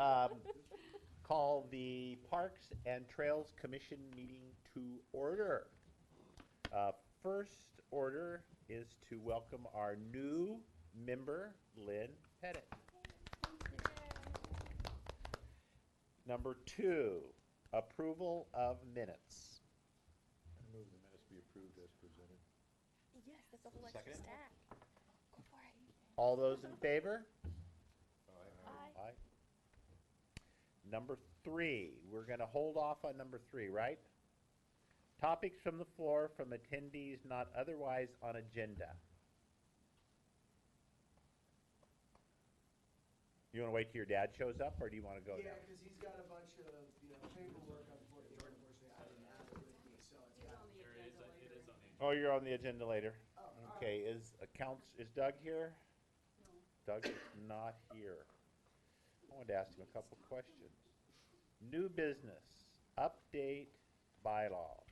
Um, Call the Parks and Trails Commission meeting to order. First order is to welcome our new member, Lynn Pettit. Number 2, approval of minutes. I move the minutes be approved as presented. Yes, that's a whole extra Second? stack. Go for it. All those in favor? Aye. Aye. Number 3, we're going to hold off on number 3, right? Topics from the floor from attendees not otherwise on agenda. You want to wait till your dad shows up, or do you want to go Yeah, now? because he's got a bunch of, paperwork, unfortunately, I didn't have it with me, so it's got. Oh, you're on the agenda later. Oh, all Okay, is Doug here? No. Doug is not here. I wanted to ask him a couple questions. New business, update bylaws,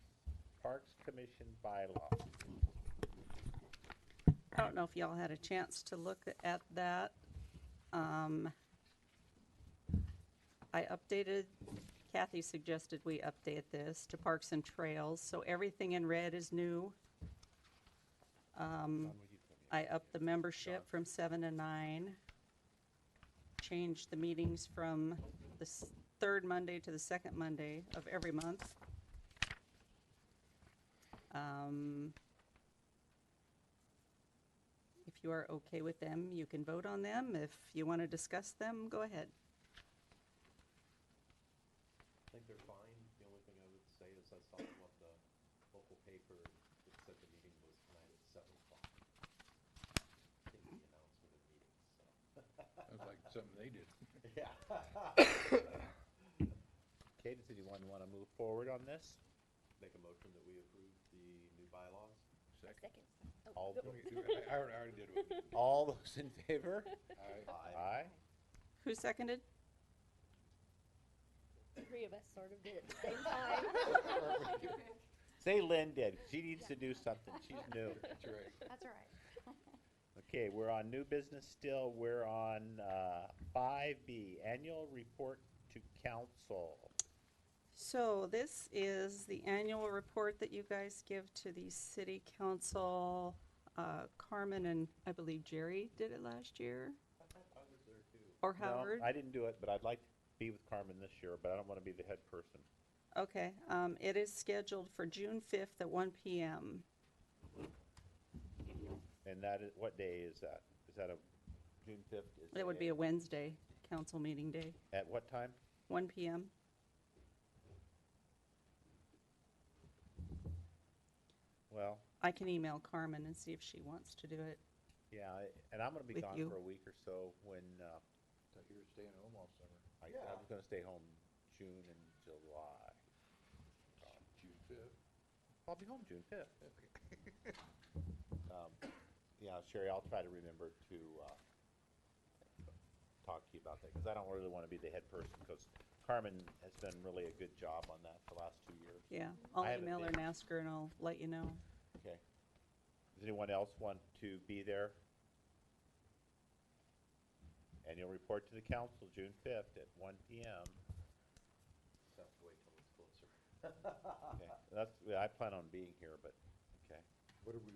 Parks Commission bylaws. I don't know if y'all had a chance to look at that. I updated, Kathy suggested we update this to Parks and Trails, so everything in red is new. I upped the membership from 7 to 9. Changed the meetings from the third Monday to the second Monday of every month. If you are okay with them, you can vote on them. If you want to discuss them, go ahead. I think they're fine. The only thing I would say is I saw them on the local paper, it said the meeting was tonight at 7 o'clock. I think the announcement of meetings, so. Sounds like something they did. Yeah. Okay, does anyone want to move forward on this? Make a motion that we approve the new bylaws. Second. All, I already did it. all those in favor? Aye. Aye. Who seconded? The three of us sort of did at the same time. Say Lynn did. She needs to do something. She's new. That's right. That's all right. Okay, we're on new business still. We're on 5B, annual report to council. So this is the annual report that you guys give to the city council. Carmen and I believe Jerry did it last year, I was there too. or No, Howard. I didn't do it, but I'd like to be with Carmen this year, but I don't want to be the head person. Okay, it is scheduled for June 5th at 1 p.m. And that is, what day is that? Is that a June 5th? It would be a Wednesday, council meeting day, At what time? 1 p.m. Well, I can email Carmen and see if she wants to do it. yeah, and I'm going to be With gone you. for a week or so when Thought you were staying home all summer. I was going to stay home June and July. June 5th. I'll be home June 5th. Yeah, Sherry, I'll try to remember to talk to you about that, because I don't really want to be the head person, because Carmen has done really a good job on that the last 2 years. Yeah, I'll I haven't email her been. and ask her and I'll let you know. Okay. Does anyone else want to be there? Annual report to the council, June 5th at 1 p.m. Just have to wait till it's closer. Okay, yeah, I plan on being here, but, okay. What are we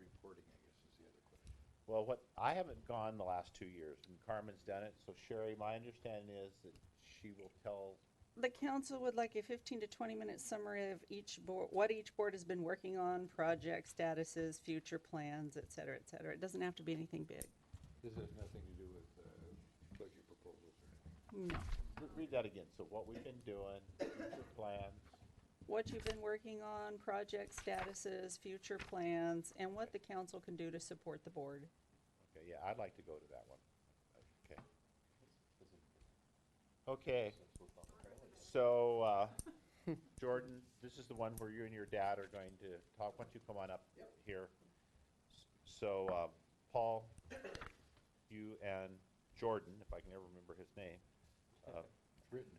reporting, I guess, is the other question. Well, I haven't gone the last 2 years, and Carmen's done it, so Sherry, my understanding is that she will tell, The council would like a 15 to 20-minute summary of each board, what each board has been working on, project statuses, future plans, et cetera, et cetera. It doesn't have to be anything big. This has nothing to do with budget proposals or anything. No. read that again, so what we've been doing, future plans. What you've been working on, project statuses, future plans, and what the council can do to support the board. Okay, yeah, I'd like to go to that one. Okay. Okay, so, Jordan, this is the one where you and your dad are going to talk. Why don't you come on up here? So, Paul, you and Jordan, if I can ever remember his name, It's written.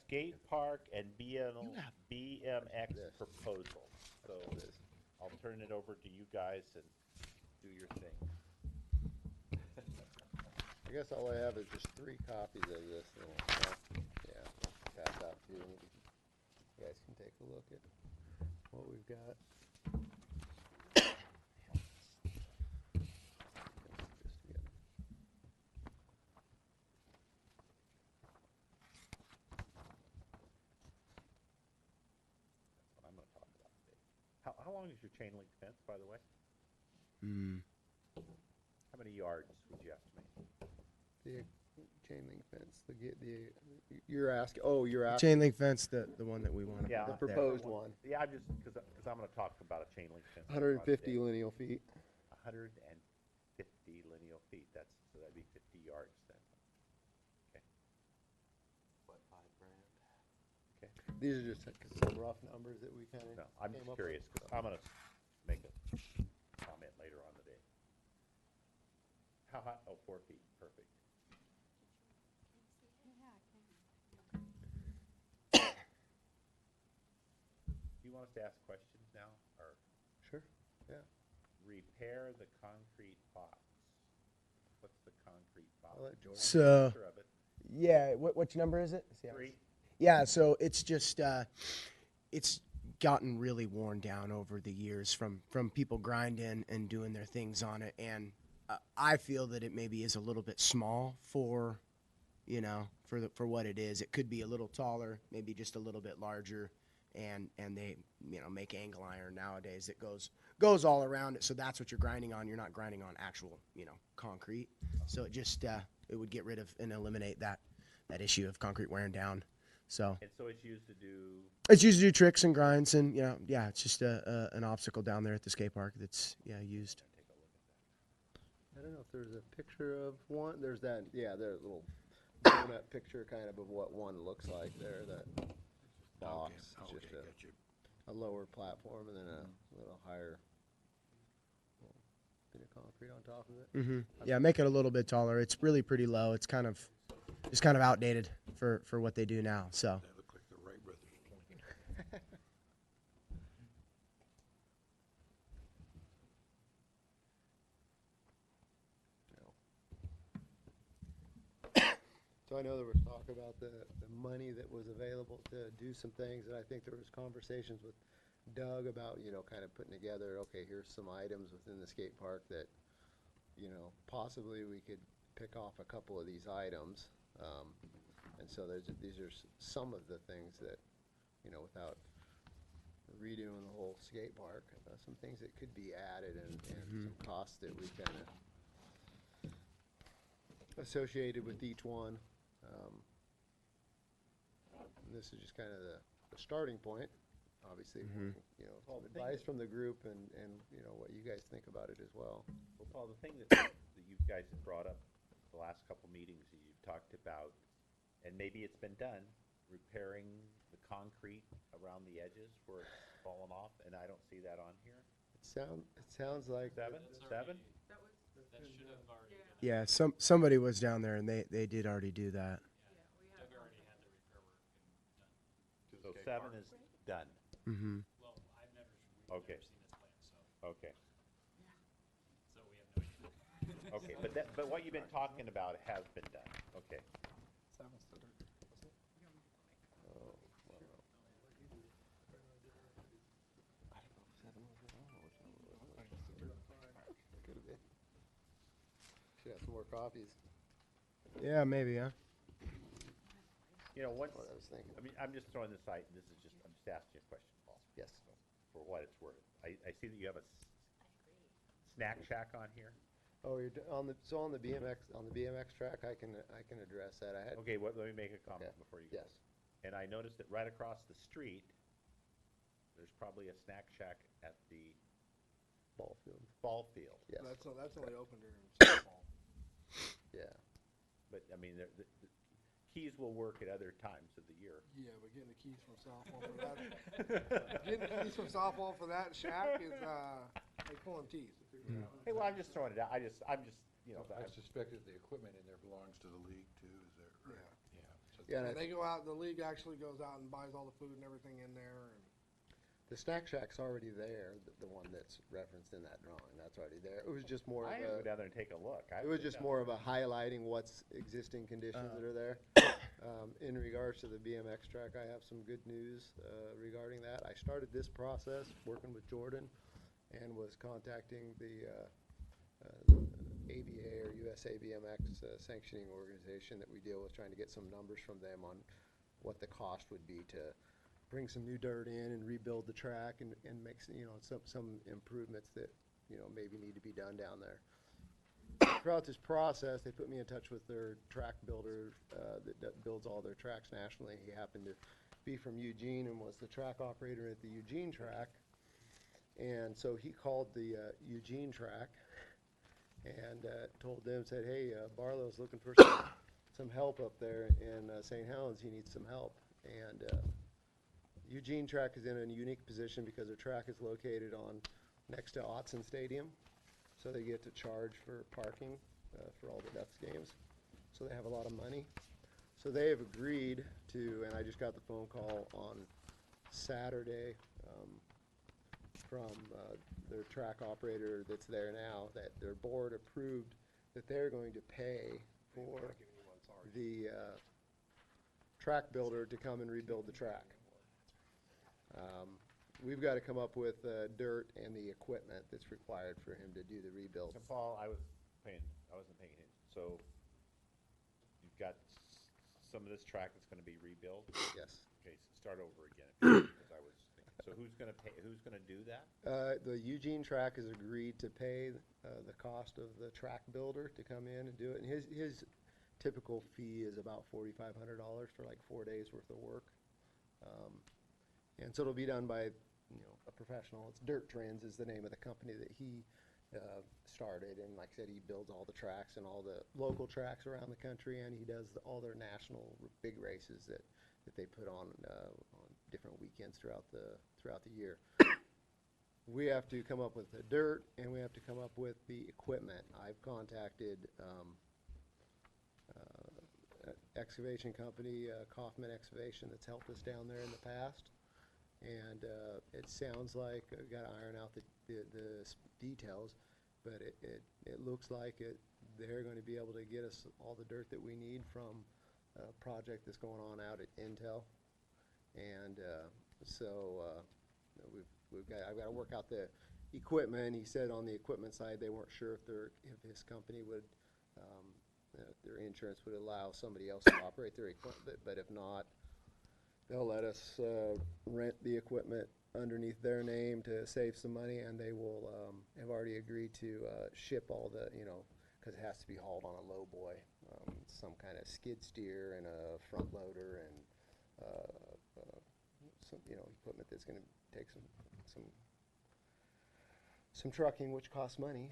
skate park and BMX proposal. So I'll turn it over to you guys and do your thing. I guess all I have is just 3 copies of this little, yeah, pass out to you. You guys can take a look at what we've got. That's what I'm gonna talk about today. How long is your chain link fence, by the way? How many yards would you estimate? The chain link fence, you're asking, you're asking Chain link fence, the one that we want to Yeah. put the up there. proposed one, Yeah, I'm just, cause I'm gonna talk about a chain link fence. 150 lineal feet. 150 lineal feet, so that'd be 50 yards then. Okay, What, $5,000? okay. These are just some rough numbers that we kind of No, I'm came just up with. curious, cause I'm gonna make a comment later on the day. How high? Oh, 4 feet, perfect. Do you want us to ask questions now, or Sure, yeah. repair the concrete box? What's the concrete box? I'll let Jordan. So, Picture of it. yeah, which number is it? See how 3. it's- Yeah, so it's just, it's gotten really worn down over the years from people grinding and doing their things on it. And I feel that it maybe is a little bit small for, for what it is. It could be a little taller, maybe just a little bit larger. And they, make angle iron nowadays that goes all around it. So that's what you're grinding on. You're not grinding on actual, concrete. So it just, it would get rid of and eliminate that issue of concrete wearing down. So And so it's used to do, it's used to do tricks and grinds, and it's just an obstacle down there at the skate park that's used. take a look at that. I don't know if there's a picture of one. There's that, there's a little donut picture kind of what one looks like there, that box. It's just a lower platform and then a little higher bit of concrete on top of it. Mm-hmm. Yeah, make it a little bit taller. It's really pretty low. It's kind of outdated for what they do now. So They look like the Wright brothers pointing. So I know there was talk about the money that was available to do some things, and I think there was conversations with Doug about, kind of putting together, okay, here's some items within the skate park that, possibly we could pick off a couple of these items. And so these are some of the things that, without redoing the whole skate park, some things that could be added and some costs that we kind of associated with each one. And this is just kind of the starting point, obviously, some advice from the group and what you guys think about it as well. Well, Paul, the thing that you guys have brought up the last couple meetings that you've talked about, and maybe it's been done, repairing the concrete around the edges where it's fallen off, and I don't see that on here. It sounds like. 7? 7? yeah, somebody was down there and they did already do that. So 7 is done. Mm-hmm. Okay. Okay. Okay, but what you've been talking about has been done. Okay. Should have some more copies. Yeah, maybe. Yeah. Once, What I was thinking. I mean, I'm just throwing this out, I'm just asking you a question, Paul. Yes. For what it's worth. I see that you have a snack shack on here. Oh, on the BMX track, I can address that. Okay, let me make a comment Yeah. before you go. Yes. And I noticed that right across the street, there's probably a snack shack at the Ball field. ball field. Yes. That's only open during softball. Yeah. But, I mean, the keys will work at other times of the year. Yeah, but getting the keys from softball for that, getting the keys from softball for that shack is, like pulling teeth. Hey, well, I'm just throwing it out. I'm just, I suspect that the equipment in there belongs to the league too, is that right? Yeah. So Yeah, and They go out, the league actually goes out and buys all the food and everything in there, and The snack shack's already there, the one that's referenced in that drawing, that's already there. It was just more of I would go a, down there and take a look. it was just more of a highlighting what's existing conditions that are there. In regards to the BMX track, I have some good news, regarding that. I started this process working with Jordan and was contacting the, ABA or USA BMX sanctioning organization that we deal with, trying to get some numbers from them on what the cost would be to bring some new dirt in and rebuild the track and make, some improvements that, maybe need to be done down there. Throughout this process, they put me in touch with their track builder that builds all their tracks nationally. He happened to be from Eugene and was the track operator at the Eugene track. And so he called the Eugene track and told them, said, hey, Barlow's looking for some help up there in St. Helens. He needs some help. And Eugene track is in a unique position because their track is located next to Autzen Stadium. So they get to charge for parking for all the Ducks games. So they have a lot of money. So they have agreed to, and I just got the phone call on Saturday from their track operator that's there now, that their board approved that they're going to pay for the track builder to come and rebuild the track. We've got to come up with dirt and the equipment that's required for him to do the rebuild. So Paul, I wasn't paying attention. So you've got some of this track that's gonna be rebuilt? Yes. Okay, so start over again, because I was thinking, so who's gonna do that? The Eugene track has agreed to pay the cost of the track builder to come in and do it. And his typical fee is about $4,500 for like 4 days worth of work. And so it'll be done by, a professional. It's Dirt Trends is the name of the company that he started. And like I said, he builds all the tracks and all the local tracks around the country, and he does all their national big races that they put on different weekends throughout the year. We have to come up with the dirt, and we have to come up with the equipment. I've contacted excavation company, Kaufman Excavation, that's helped us down there in the past. And it sounds like, I've got to iron out the details, but it looks like they're going to be able to get us all the dirt that we need from a project that's going on out at Intel. And I've got to work out the equipment. He said on the equipment side they weren't sure if his company would, their insurance would allow somebody else to operate their equipment, but if not, they'll let us rent the equipment underneath their name to save some money, and they will have already agreed to ship all the, because it has to be hauled on a low boy, some kind of skid steer and a front loader and some, equipment that's going to take some trucking, which costs money,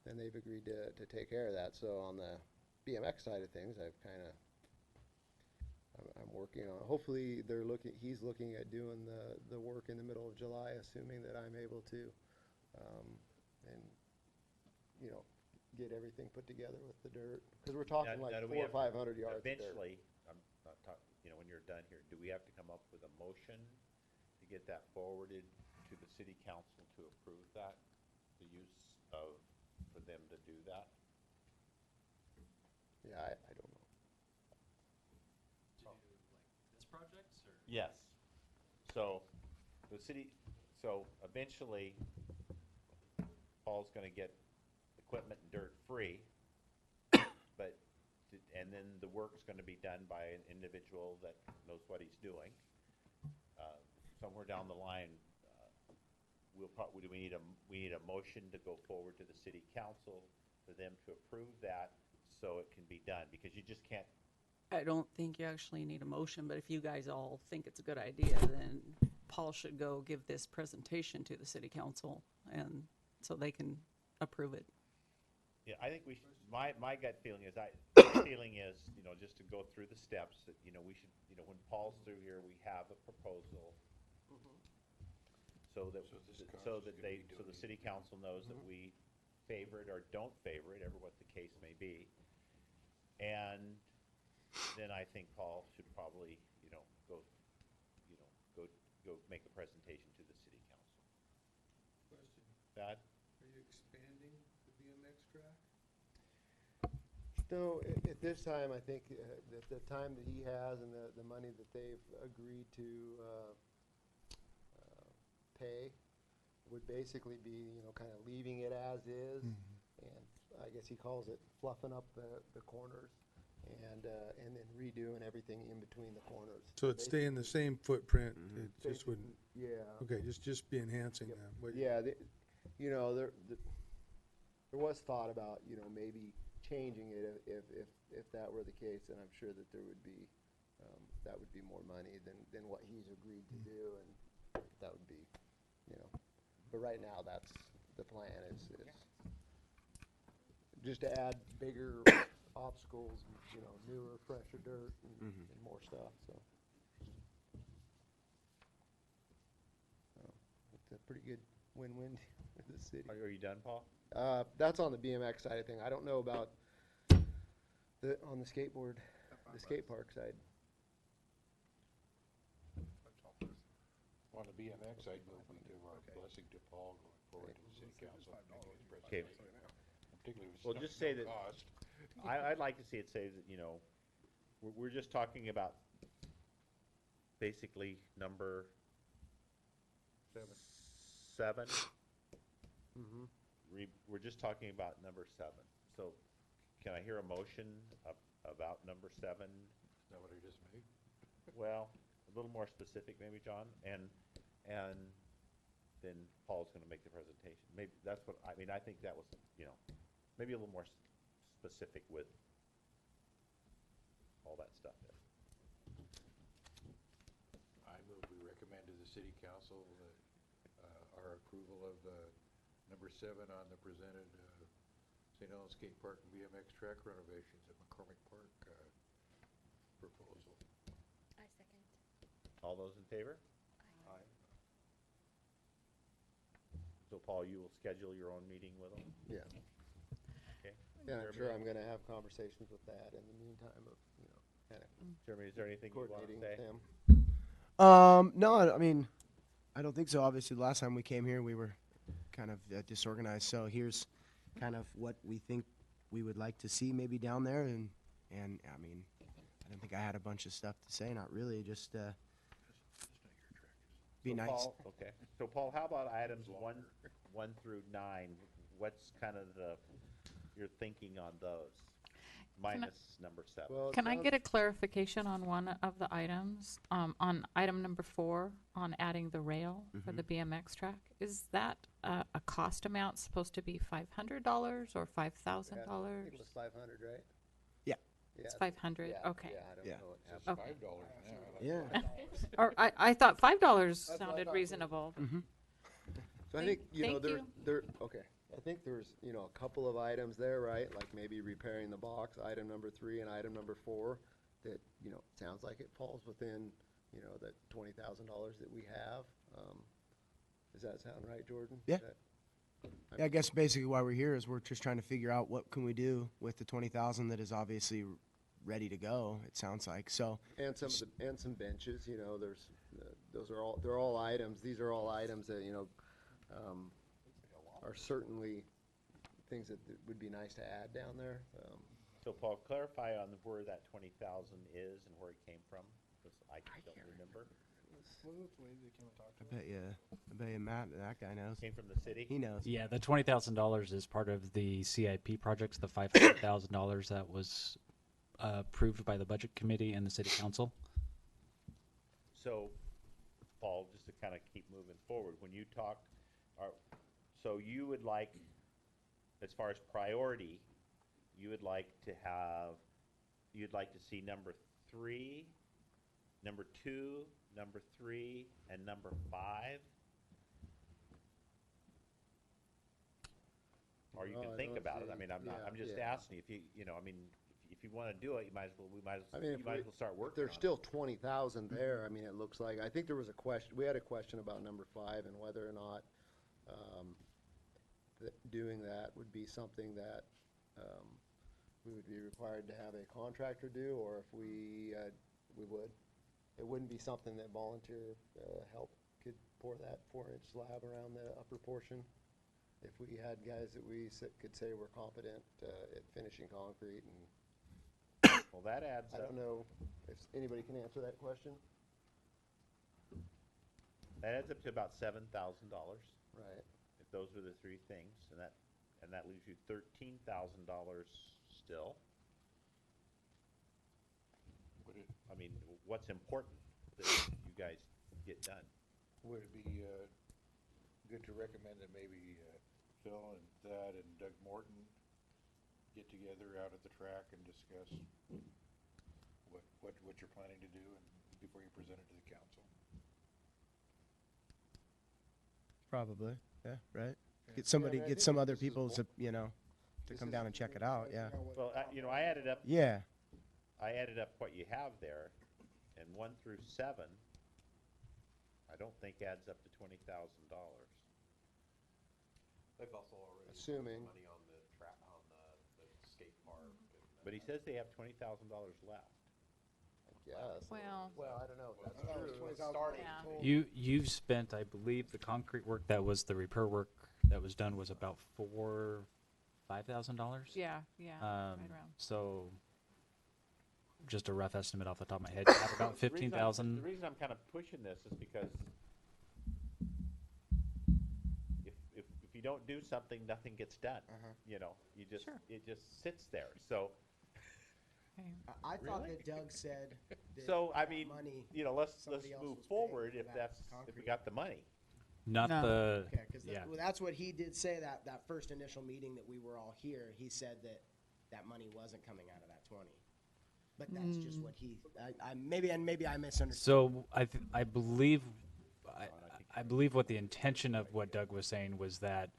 and they've agreed to take care of that. So on the BMX side of things, I'm working on. Hopefully, he's looking at doing the work in the middle of July, assuming that I'm able to, and get everything put together with the dirt, because we're talking Now, like do 400 we or have- 500 yards of dirt. Eventually, I'm not talking, when you're done here, do we have to come up with a motion to get that forwarded to the city council to approve that, the use for them to do that? Yeah, I don't know. This projects, or? Yes. So, eventually, Paul's gonna get equipment and dirt free, and then the work's gonna be done by an individual that knows what he's doing. Somewhere down the line, we need a motion to go forward to the city council for them to approve that, so it can be done, because you just can't. I don't think you actually need a motion, but if you guys all think it's a good idea, then Paul should go give this presentation to the city council, and so they can approve it. Yeah, I think we should, my gut feeling is, just to go through the steps, that, we should, when Paul's through here, we have a proposal. So that, So this so council's that gonna be so the doing city council knows that we favor it or don't favor it, ever what the case may be. And then I think Paul should probably, go go make a presentation to the city council. Question, That, are you expanding the BMX track? No, at this time, I think that the time that he has and the money that they've agreed to pay would basically be, you know, kind of leaving it as is. And I guess he calls it fluffing up the corners and then redoing everything in between the corners. So it'd stay in the same footprint, it just Basically, wouldn't, yeah. okay, just be enhancing Yep. that. What- Yeah, you know, there was thought about, you know, maybe changing it if that were the case, and I'm sure that there would be, that would be more money than what he's agreed to do, and that would be, you know, but right now, that's, the plan is just to add bigger obstacles, you know, newer, fresher dirt and more stuff, so. It's a pretty good win-win for the city. are you done, Paul? That's on the BMX side of thing. I don't know about on the skateboard, the skate park side. On the BMX, I'd move we give our blessing to Paul going forward to the city council, making his Okay. presentation. Particularly with Well, stuff just say no that- cost. I'd like to see it say that, you know, we're just talking about basically number 7. We're just talking about number 7. So can I hear a motion about number 7? Is that what I just made? Well, a little more specific maybe, John, and then Paul's gonna make the presentation. Maybe that's what, I mean, I think that was, you know, maybe a little more specific with all that stuff there. I move we recommend to the city council our approval of number 7 on the presented St. Helens Skate Park and BMX track renovations at McCormick Park proposal. I second. All those in favor? Aye. So Paul, you will schedule your own meeting with them? Yeah. Okay. Yeah, I'm sure I'm gonna have conversations with that in the meantime of, you know, kind of Jeremy, is there anything you want to coordinating say? with him. No, I mean, I don't think so. Obviously, the last time we came here, we were kind of disorganized. So here's kind of what we think we would like to see maybe down there. And I mean, I don't think I had a bunch of stuff to say. Not really. Just be So nice. Paul, okay, so Paul, how about items 1 through 9? What's kind of your thinking on those? Minus number 7. Well, it Can I sounds- get a clarification on one of the items? On item number 4, on adding the rail for the BMX track, is that a cost amount supposed to be $500 or Yeah, $5,000? I think it was 500, right? Yeah. It's Yeah, 500, yeah, okay. Yeah, I don't Yeah. know what It's happened. Okay. $5 now. Yeah. Or I thought $5 That's what I sounded thought too. reasonable. So I think, you know, Thank okay, I think there's, you know, a couple of items there, right? Like maybe repairing the box, item number 3 and item number 4, that, you know, sounds like it falls within, you know, that $20,000 that we have. Does that sound right, Jordan? Yeah. That- Yeah, I guess basically why we're here is we're just trying to figure out what can we do with the 20,000 that is obviously ready to go. It sounds like so. And some benches, you know, there's, they're all items, these are all items that, you know, are certainly things that would be nice to add down there. So Paul, clarify on where that 20,000 is and where it came from, because I don't remember. Wasn't it the lady that came and talked to us? I bet you Matt, that guy knows. Came from the city? He knows. Yeah, the $20,000 is part of the CIP projects, the $500,000 that was approved by the budget committee and the city council. So, Paul, just to kind of keep moving forward, when you talk, so you would like, as far as priority, you would like to have, you'd like to see number 3, number 2, number 3, and number 5? Or you Oh, can I think don't about it, I see- mean, I'm not, yeah, I'm just yeah. asking, if you know, I mean, if you want to do it, you might as well, I mean, you might as well start if working on there's it. still 20,000 there, I mean, it looks like, I think there was a question, we had a question about number 5 and whether or not, that doing that would be something that, we would be required to have a contractor do, or if we would. It wouldn't be something that volunteer, help could pour that 4-inch slab around the upper portion. If we had guys that could say we're competent at finishing concrete, and Well, that adds I up. don't know if anybody can answer that question. That adds up to about $7,000, Right. if those are the three things, and that leaves you $13,000 still. I mean, what's important that you guys get done? Would it be good to recommend that maybe Phil and Thad and Doug Morton get together out at the track and discuss what you're planning to do and before you present it to the council? Probably, yeah, right. Get I mean, I get think some other this is people more- to come down and check it out, yeah. Well, I added up, Yeah, what you have there, and 1 through 7, I don't think adds up to $20,000. They've also already put Assuming. money on the the skate park. And, But he says they have $20,000 left. I guess. Well, Well, I don't know if that's I thought it was true. 20,000 Yeah. total. You've spent, I believe, the concrete work that was the repair work that was done was about $5,000. yeah, right around. So, just a rough estimate off the top of my head, you have about The reason 15,000. The reason I'm kind of pushing this is because if you don't do something, nothing gets done. You know, Sure. it just sits there. So, Okay. I thought Really? that Doug said that so I that mean, money, you know, let's somebody else move was paying forward for if that if we concrete. got the money. Not No. the, okay, because yeah. that's what he did say, that first initial meeting that we were all here, he said that that money wasn't coming out of that 20. But that's just what maybe I misunderstood. So I believe what the intention of what Doug was saying was that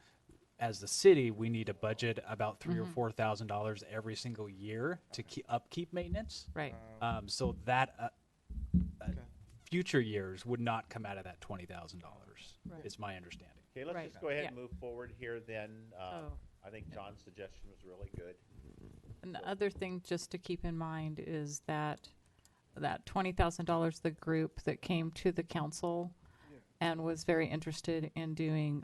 as the city, we need to budget about $3,000 or $4,000 every single year to upkeep maintenance. Right. So that future years would not come out of that $20,000. Right. Is my understanding. Okay, let's Right. just go ahead Yeah. and move forward here then. Oh. I think John's suggestion was really good. And the other thing just to keep in mind is that $20,000, the group that came to the council and was very interested in doing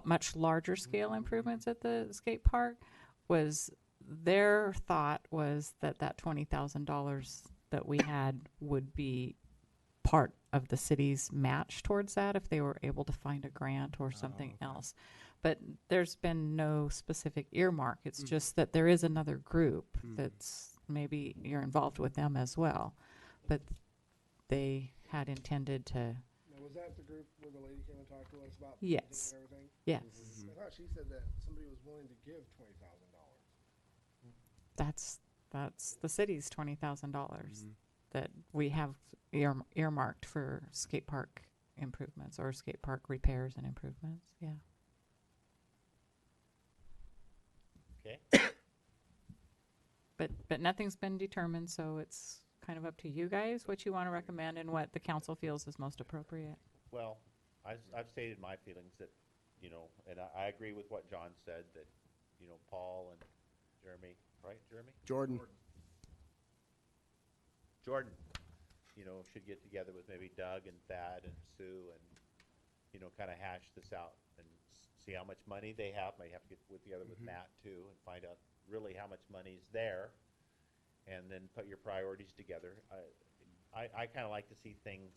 much larger scale improvements at the skate park, was their thought was that $20,000 that we had would be part of the city's match towards that if they were able to find a grant or something else. But there's been no specific earmark. It's just that there is another group that's maybe you're involved with them as well. But they had intended to, Now, was that the group where the lady came and talked to us about Yes. and everything? yes, I thought she said that somebody was willing to give $20,000. that's the city's $20,000 that we have earmarked for skate park improvements or skate park repairs and improvements. Yeah. Okay? But nothing's been determined, so it's kind of up to you guys what you want to recommend and what the council feels is most appropriate. Well, I've stated my feelings that, you know, and I agree with what John said, that, you know, Paul and Jeremy, right, Jeremy? Jordan. Jordan, you know, should get together with maybe Doug and Thad and Sue and, you know, kind of hash this out and see how much money they have. Might have to get together with Matt too and find out really how much money's there, and then put your priorities together. I kind of like to see things,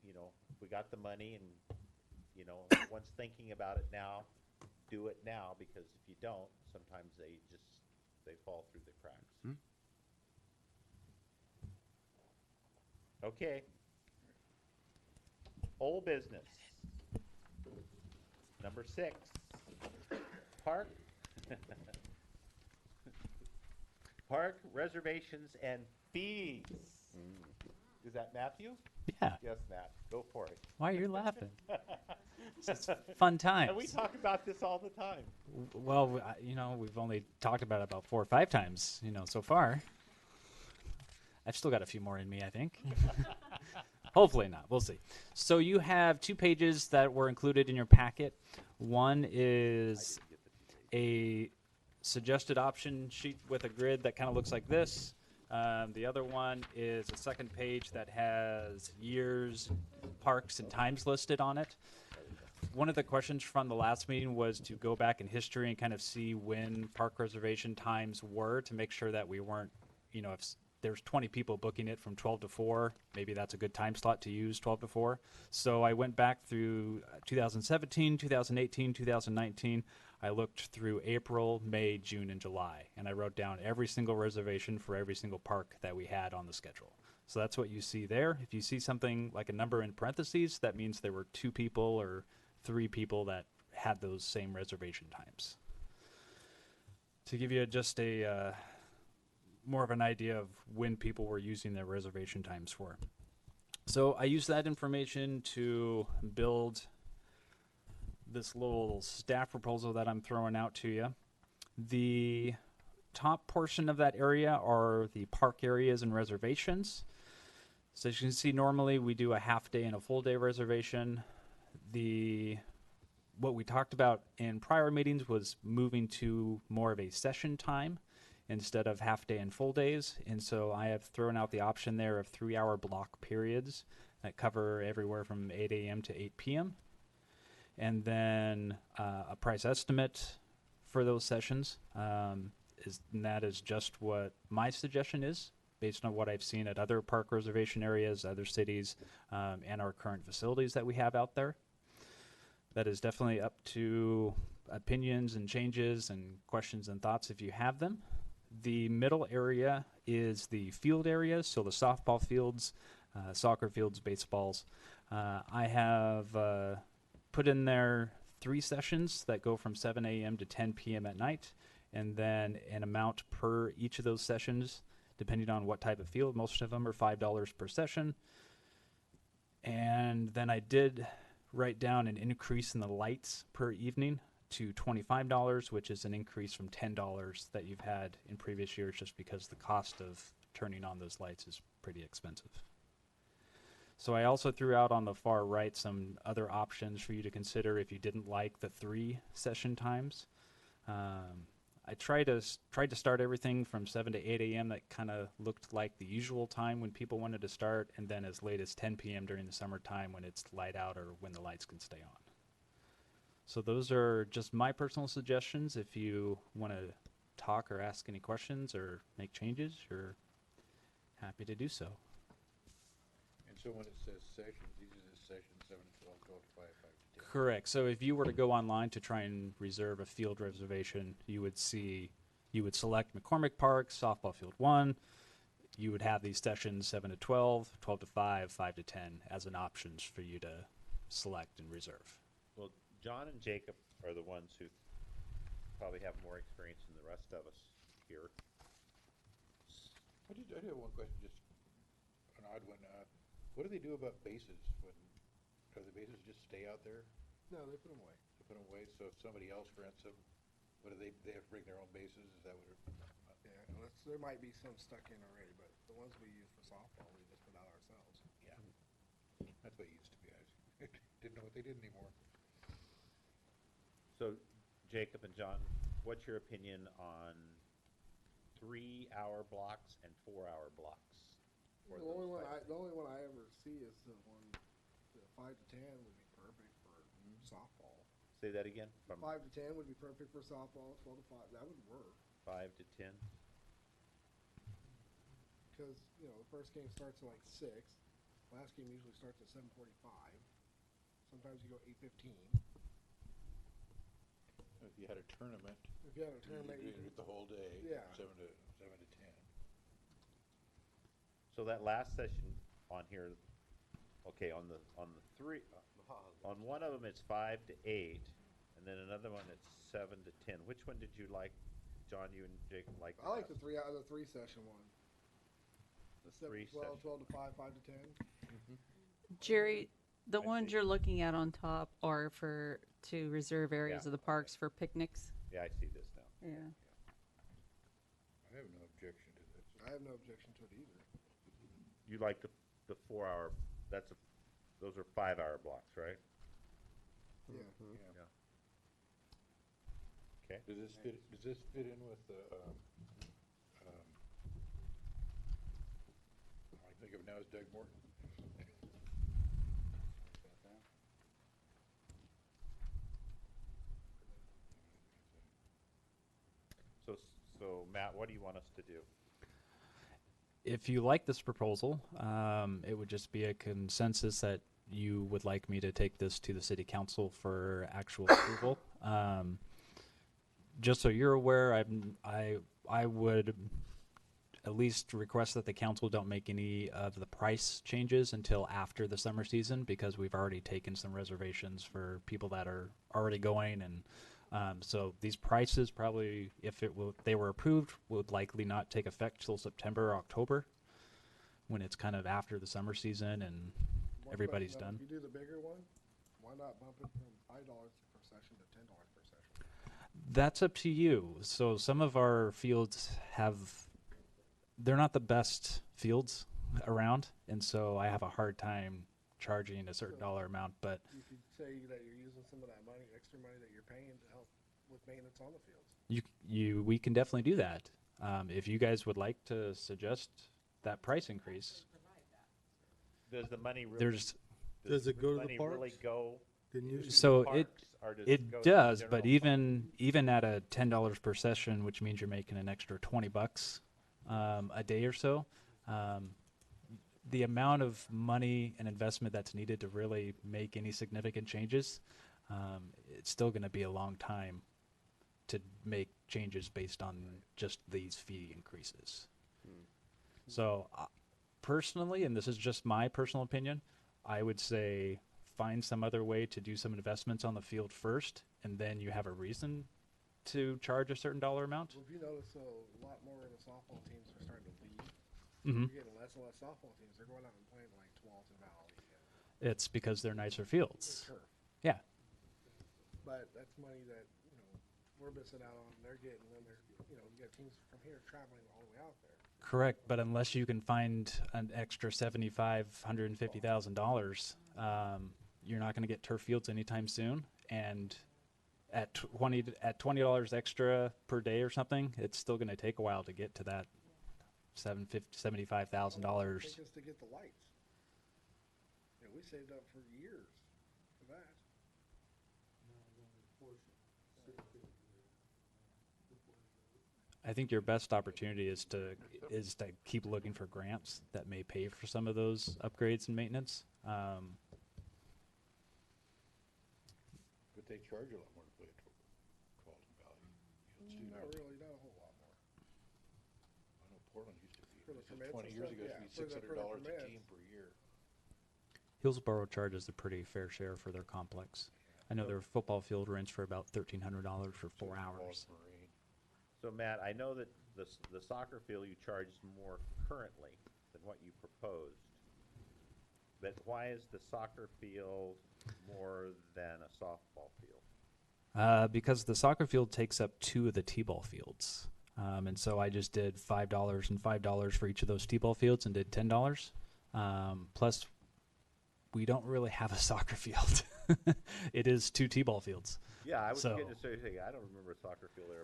you know, if we got the money and, you know, once thinking about it now, do it now, because if you don't, sometimes they fall through the cracks. Okay. Old business. Number 6. Park. Park reservations and fees. Is that Matthew? Yeah. Yes, Matt. Go for it. Why are you laughing? It's fun times. And we talk about this all the time. Well, you know, we've only talked about it about 4 or 5 times, you know, so far. I've still got a few more in me, I think. Hopefully not. We'll see. So you have 2 pages that were included in your packet. One is a suggested option sheet with a grid that kind of looks like this. The other one is a second page that has years, parks, and times listed on it. One of the questions from the last meeting was to go back in history and kind of see when park reservation times were to make sure that we weren't, if there's 20 people booking it from 12 to 4, maybe that's a good time slot to use 12 to 4. So I went back through 2017, 2018, 2019. I looked through April, May, June, and July, and I wrote down every single reservation for every single park that we had on the schedule. So that's what you see there. If you see something like a number in parentheses, that means there were 2 people or 3 people that had those same reservation times. To give you just a more of an idea of when people were using their reservation times for. So I used that information to build this little staff proposal that I'm throwing out to you. The top portion of that area are the park areas and reservations. So as you can see, normally we do a half day and a full day reservation. What we talked about in prior meetings was moving to more of a session time instead of half day and full days. And so I have thrown out the option there of 3-hour block periods that cover everywhere from 8 a.m. to 8 p.m. And then a price estimate for those sessions. And that is just what my suggestion is based on what I've seen at other park reservation areas, other cities, and our current facilities that we have out there. That is definitely up to opinions and changes and questions and thoughts if you have them. The middle area is the field areas, so the softball fields, soccer fields, baseballs. I have put in there 3 sessions that go from 7 a.m. to 10 p.m. at night, and then an amount per each of those sessions, depending on what type of field. Most of them are $5 per session. And then I did write down an increase in the lights per evening to $25, which is an increase from $10 that you've had in previous years, just because the cost of turning on those lights is pretty expensive. So I also threw out on the far right some other options for you to consider if you didn't like the 3 session times. I tried to start everything from 7 to 8 a.m. That kind of looked like the usual time when people wanted to start, and then as late as 10 p.m. during the summertime when it's light out or when the lights can stay on. So those are just my personal suggestions. If you want to talk or ask any questions or make changes, you're happy to do so. And so when it says sessions, these are the sessions 7 to 12, 12 to 5, 5 to 10. Correct. So if you were to go online to try and reserve a field reservation, you would select McCormick Park, softball field 1. You would have these sessions 7 to 12, 12 to 5, 5 to 10 as an options for you to select and reserve. Well, John and Jacob are the ones who probably have more experience than the rest of us here. I did have one question, just an odd one. What do they do about bases? Do the bases just stay out there? No, they put them away. They put them away, so if somebody else rents them, what do they have to bring their own bases? Is that what it? Yeah, unless there might be some stuck in already, but the ones we use for softball, we just put out ourselves. Yeah. That's what it used to be. I didn't know what they did anymore. So, Jacob and John, what's your opinion on 3-hour blocks and 4-hour blocks? for The those only one types? the only one I ever see is the 5 to 10 would be perfect for softball. Say that again, from 5 to 10 would be perfect for softball, 12 to 5, that would work. 5 to 10? Because, the first game starts at like 6, last game usually starts at 7:45. Sometimes you go 8:15. If you had a tournament, If you had a tournament, you you do could, it the whole day, Yeah. 7 to 10. So that last session on here, okay, on the 3, on one of them it's 5 to 8, and then another one it's 7 to 10. Which one did you like, John? You and Jacob like? I like the 3 session one. The 7 3 to 12, session. 12 to 5, 5 to 10. Jerry, the I ones see. you're looking at on top are to reserve areas Yeah, of the parks for picnics. Yeah, I see this now. Yeah. I have no objection to this. I have no objection to it either. You like the 4-hour? Those are 5-hour blocks, right? Yeah. Yeah. Okay. Does this fit in with the think of now is Doug Morton. So, so Matt, what do you want us to do? If you like this proposal, it would just be a consensus that you would like me to take this to the city council for actual approval. Just so you're aware, I would at least request that the council don't make any of the price changes until after the summer season, because we've already taken some reservations for people that are already going, and so these prices probably, if they were approved, would likely not take effect till September or October, when it's kind of after the summer season and What everybody's about, done. If you do the bigger one, why not bump it from $5 per session to $10 per session? That's up to you. So some of our fields they're not the best fields around, and so I have a hard time charging a certain dollar amount, but You could say that you're using some of that money, extra money that you're paying to help with maintenance on the fields. we can definitely do that. If you guys would like to suggest that price increase, Does the money really? Does it go to the money really parks? go Didn't you? to So parks, or does it go to the does, but general even at a $10 per session, which means you're making an extra $20 a day or so, the amount of money and investment that's needed to really make any significant changes, it's still going to be a long time to make changes based on just these fee increases. So personally, and this is just my personal opinion, I would say find some other way to do some investments on the field first, and then you have a reason to charge a certain dollar amount. Well, if you notice, a lot more of the softball teams are starting to leave. Mm-hmm. You're getting less and less softball teams. They're going out and playing like Tualatin Valley. It's because they're nicer and fields. turf. Yeah. But that's money that, we're missing out on. They're getting when they're, you got teams from here traveling all the way out there. Correct, but unless you can find an extra $150,000, you're not going to get turf fields anytime soon. And at $20 extra per day or something, it's still going to take a while to get to that $75,000. Take us to get the lights. We saved up for years for that. I think your best opportunity is to keep looking for grants that may pay for some of those upgrades and maintenance. But they charge a lot more to play at Tualatin Valley. Not really, not a whole lot more. I know Portland used to be, For the this is permits 20 and years stuff, ago, yeah, it used to be for the $600 a permits. team per year. Hillsborough charges a pretty fair share for their complex. I know their football field rents for about $1,300 for 4 hours. Marine. So Matt, I know that the soccer field you charge more currently than what you proposed. But why is the soccer field more than a softball field? Because the soccer field takes up 2 of the t-ball fields. And so I just did $5 and $5 for each of those t-ball fields and did $10. Plus, we don't really have a soccer field. It is 2 t-ball fields. Yeah, I was So- getting to say, I don't remember a soccer field there.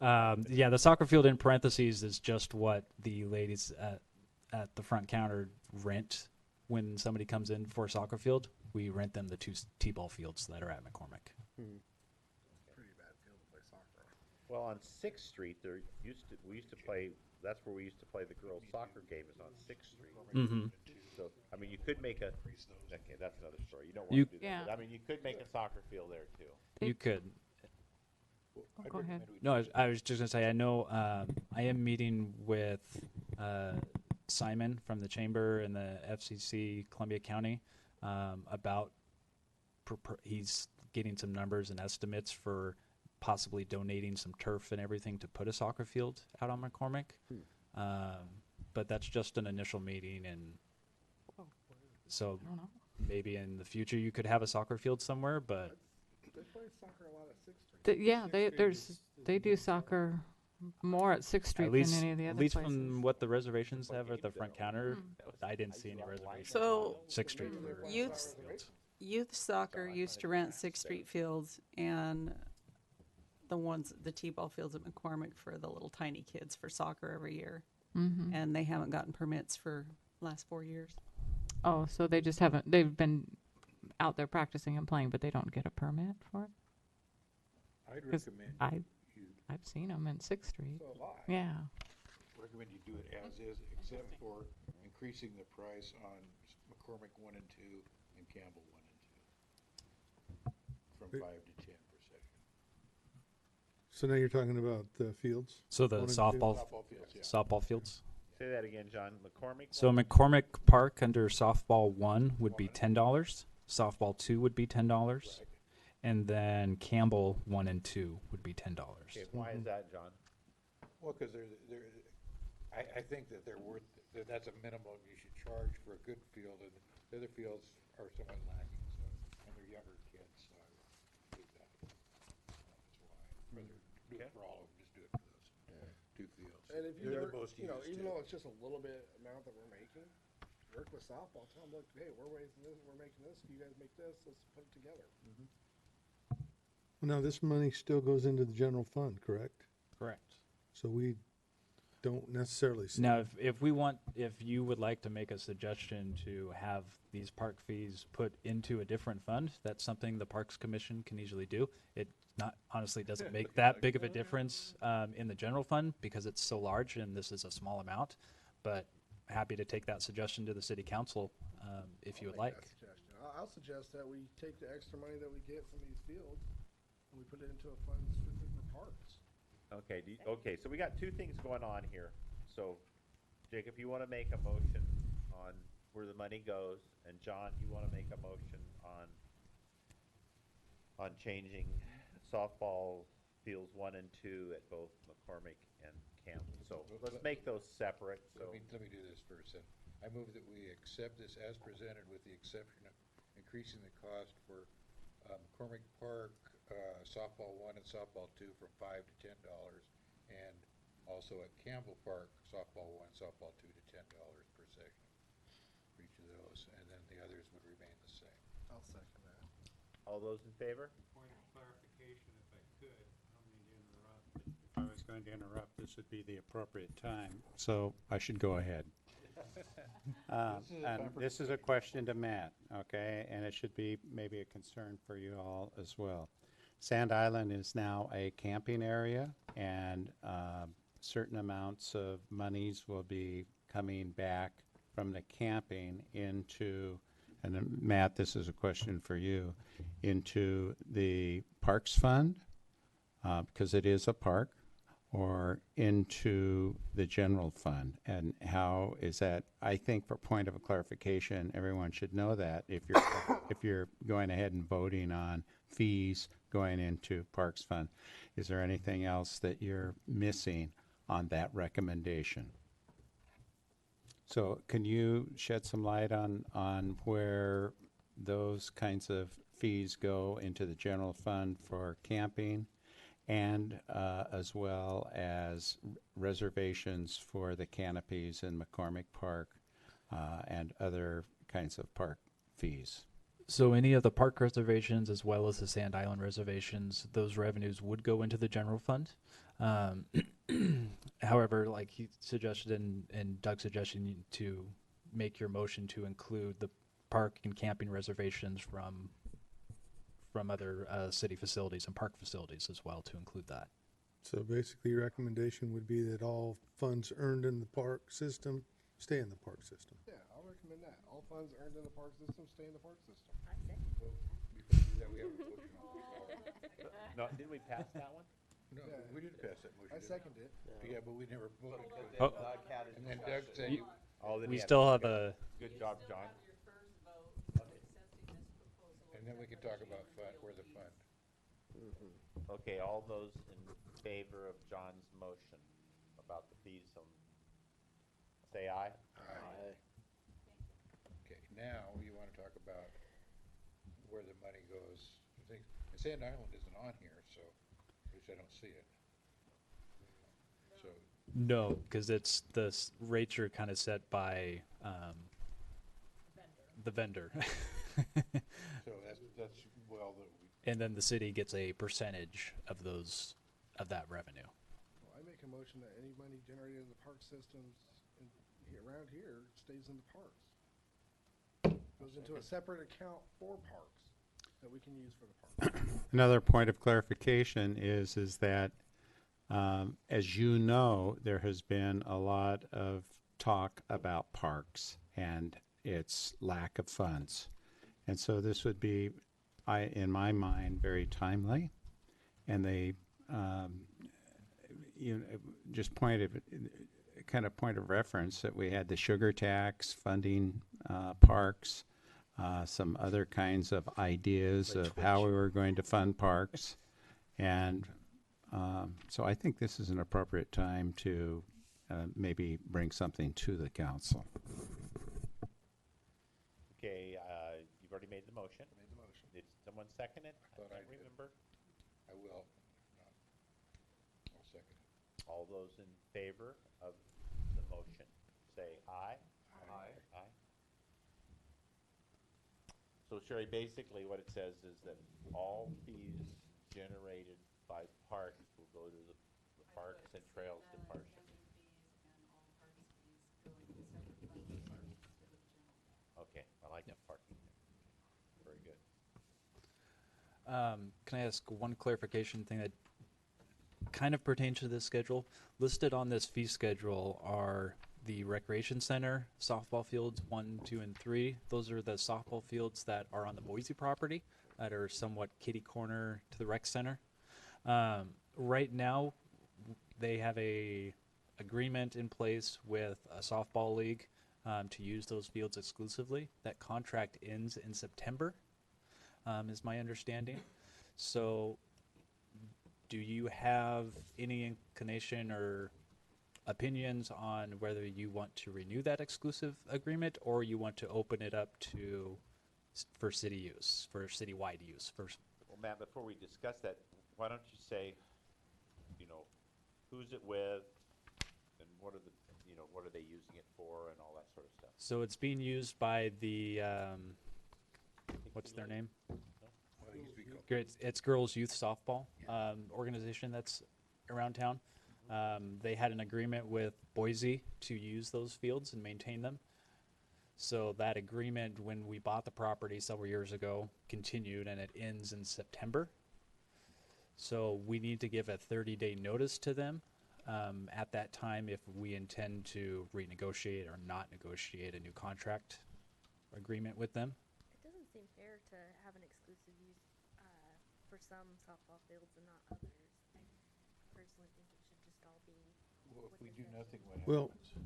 Yeah, the soccer field in parentheses is just what the ladies at the front counter rent when somebody comes in for a soccer field. We rent them the 2 t-ball fields that are at McCormick. Pretty bad field to play soccer on. Well, on 6th Street, we used to play, that's where we used to play the girls' soccer game, is on 6th Street. Mm-hmm. So, I mean, you could make okay, that's another story. You don't You- want to do that. Yeah. But, I mean, you could make a soccer field there too. You could. I'd go ahead. recommend we No, do I was just gonna say, I know, I am meeting with, Simon from the Chamber and the FCC Columbia County, about, he's getting some numbers and estimates for possibly donating some turf and everything to put a soccer field out on McCormick. But that's just an initial meeting, and so I don't know. maybe in the future you could have a soccer field somewhere, but They play soccer a lot at 6th Street. Yeah, they do soccer more at 6th Street at than least, any of the at other least places. from what the reservations have at the front counter, I didn't see any reservations on So 6th Street for youth- soccer fields. Youth soccer used to rent 6th Street fields and the t-ball fields at McCormick for the little tiny kids for soccer every year. Mm-hmm. And they haven't gotten permits for last 4 years. Oh, so they just haven't, they've been out there practicing and playing, but they don't get a permit for it? I'd 'Cause recommend I- you, I've seen them in Sixth Street. So have I. Yeah. recommend you do it as is, except for increasing the price on McCormick 1 and 2 and Campbell 1 and 2 from 5 to 10 per session. So now you're talking about the fields? So the 1 and 2? softball Softball fields, yeah. softball fields. Say that again, John. McCormick? So McCormick Park under softball 1 would be $10. Softball 2 would be $10. Right. And then Campbell 1 and 2 would be $10. Okay, why is that, John? Well, because I think that they're worth, that's a minimum you should charge for a good field, and the other fields are somewhat lacking, so, and they're younger kids, so I think that. That's why, rather do it for all of them, just do it for those two fields. And if you They're work, the most you know, used even too. though it's just a little bit amount that we're making, work with softball, tell them, look, hey, we're raising this, we're making this, you guys make this, let's put it together. Well, now, this money still goes into the general fund, correct? Correct. So we don't necessarily. Now, if you would like to make a suggestion to have these park fees put into a different fund, that's something the Parks Commission can easily do. It honestly doesn't make that big of a difference in the general fund because it's so large and this is a small amount. But happy to take that suggestion to the city council if you would I'll make like. that suggestion. I'll suggest that we take the extra money that we get from these fields and we put it into a fund strictly for parks. Okay, okay, so we got two things going on here. So, Jacob, you want to make a motion on where the money goes, and John, you want to make a motion on changing softball fields 1 and 2 at both McCormick and Campbell. So let's make those separate, so. Let me do this first, then. I move that we accept this as presented with the exception of increasing the cost for McCormick Park softball 1 and softball 2 from $5 to $10, and also at Campbell Park softball 1, softball 2 to $10 per session for each of those, and then the others would remain the same. I'll second that. All those in favor? Point of clarification, if I could, I don't mean to interrupt. If I was going to interrupt, this would be the appropriate time, so I should go ahead. And this is a question to Matt, okay, and it should be maybe a concern for you all as well. Sand Island is now a camping area, and certain amounts of monies will be coming back from the camping into, and then, Matt, this is a question for you, into the Parks Fund, because it is a park, or into the general fund? And how is that? I think for point of clarification, everyone should know that if you're going ahead and voting on fees going into Parks Fund, is there anything else that you're missing on that recommendation? So can you shed some light on where those kinds of fees go into the general fund for camping, and as well as reservations for the canopies in McCormick Park and other kinds of park fees? So any of the park reservations as well as the Sand Island reservations, those revenues would go into the general fund. However, like he suggested and Doug suggested to make your motion to include the park and camping reservations from other city facilities and park facilities as well, to include that. So basically, your recommendation would be that all funds earned in the park system stay in the park system. Yeah, I'll recommend that. All funds earned in the park system stay in the park system. I second. Before we do that, we have a motion on the floor. No, didn't we pass that one? No, Yeah. we didn't pass that motion. I did we? second it. Yeah, but we never voted to it. Oh. And then Doug said, Oh, then We you still have okay. a, Good job, John. and then we can talk about fund, where the fund. Okay, all those in favor of John's motion about the fees, say aye. Aye. Okay, now you want to talk about where the money goes. I think, Sand Island isn't on here, so, at least I don't see it. So, no, because it's rates are kind of set by the vendor. so that's well, And then the city gets a percentage of that revenue. Well, I make a motion that any money generated in the park systems around here stays in the parks. into a separate account for parks that we can use for the parks. Another point of clarification is that, as you know, there has been a lot of talk about parks and its lack of funds. And so this would be, in my mind, very timely. And they, just point of reference that we had the sugar tax funding parks, some other kinds of ideas of how we were going to fund parks. And so I think this is an appropriate time to maybe bring something to the council. Okay, you've already made the motion. Made the motion. Did someone second it? I Thought I can't did. remember. I will. I'll second it. All those in favor of the motion, say aye. Aye. Aye. So Sherry, basically what it says is that all fees generated by parks will go to the Parks and Trails Department. Okay, I like that parking. Very good. Can I ask one clarification thing that kind of pertains to this schedule? Listed on this fee schedule are the recreation center, softball fields 1, 2, and 3. Those are the softball fields that are on the Boise property that are somewhat kitty corner to the rec center. Right now, they have a agreement in place with a softball league to use those fields exclusively. That contract ends in September, is my understanding. So do you have any inclination or opinions on whether you want to renew that exclusive agreement or you want to open it up to for city use, for citywide use first? Well, Matt, before we discuss that, why don't you say, who's it with, and what are the, what are they using it for, and all that sort of stuff? So it's being used by the, what's their name? What it used to be called. It's Girls Youth Softball organization that's around town. They had an agreement with Boise to use those fields and maintain them. So that agreement, when we bought the property several years ago, continued, and it ends in September. So we need to give a 30-day notice to them at that time if we intend to renegotiate or not negotiate a new contract agreement with them. It doesn't seem fair to have an exclusive use for some softball fields and not others. I personally think it should just all be. Well, if we do nothing, what Well- happens?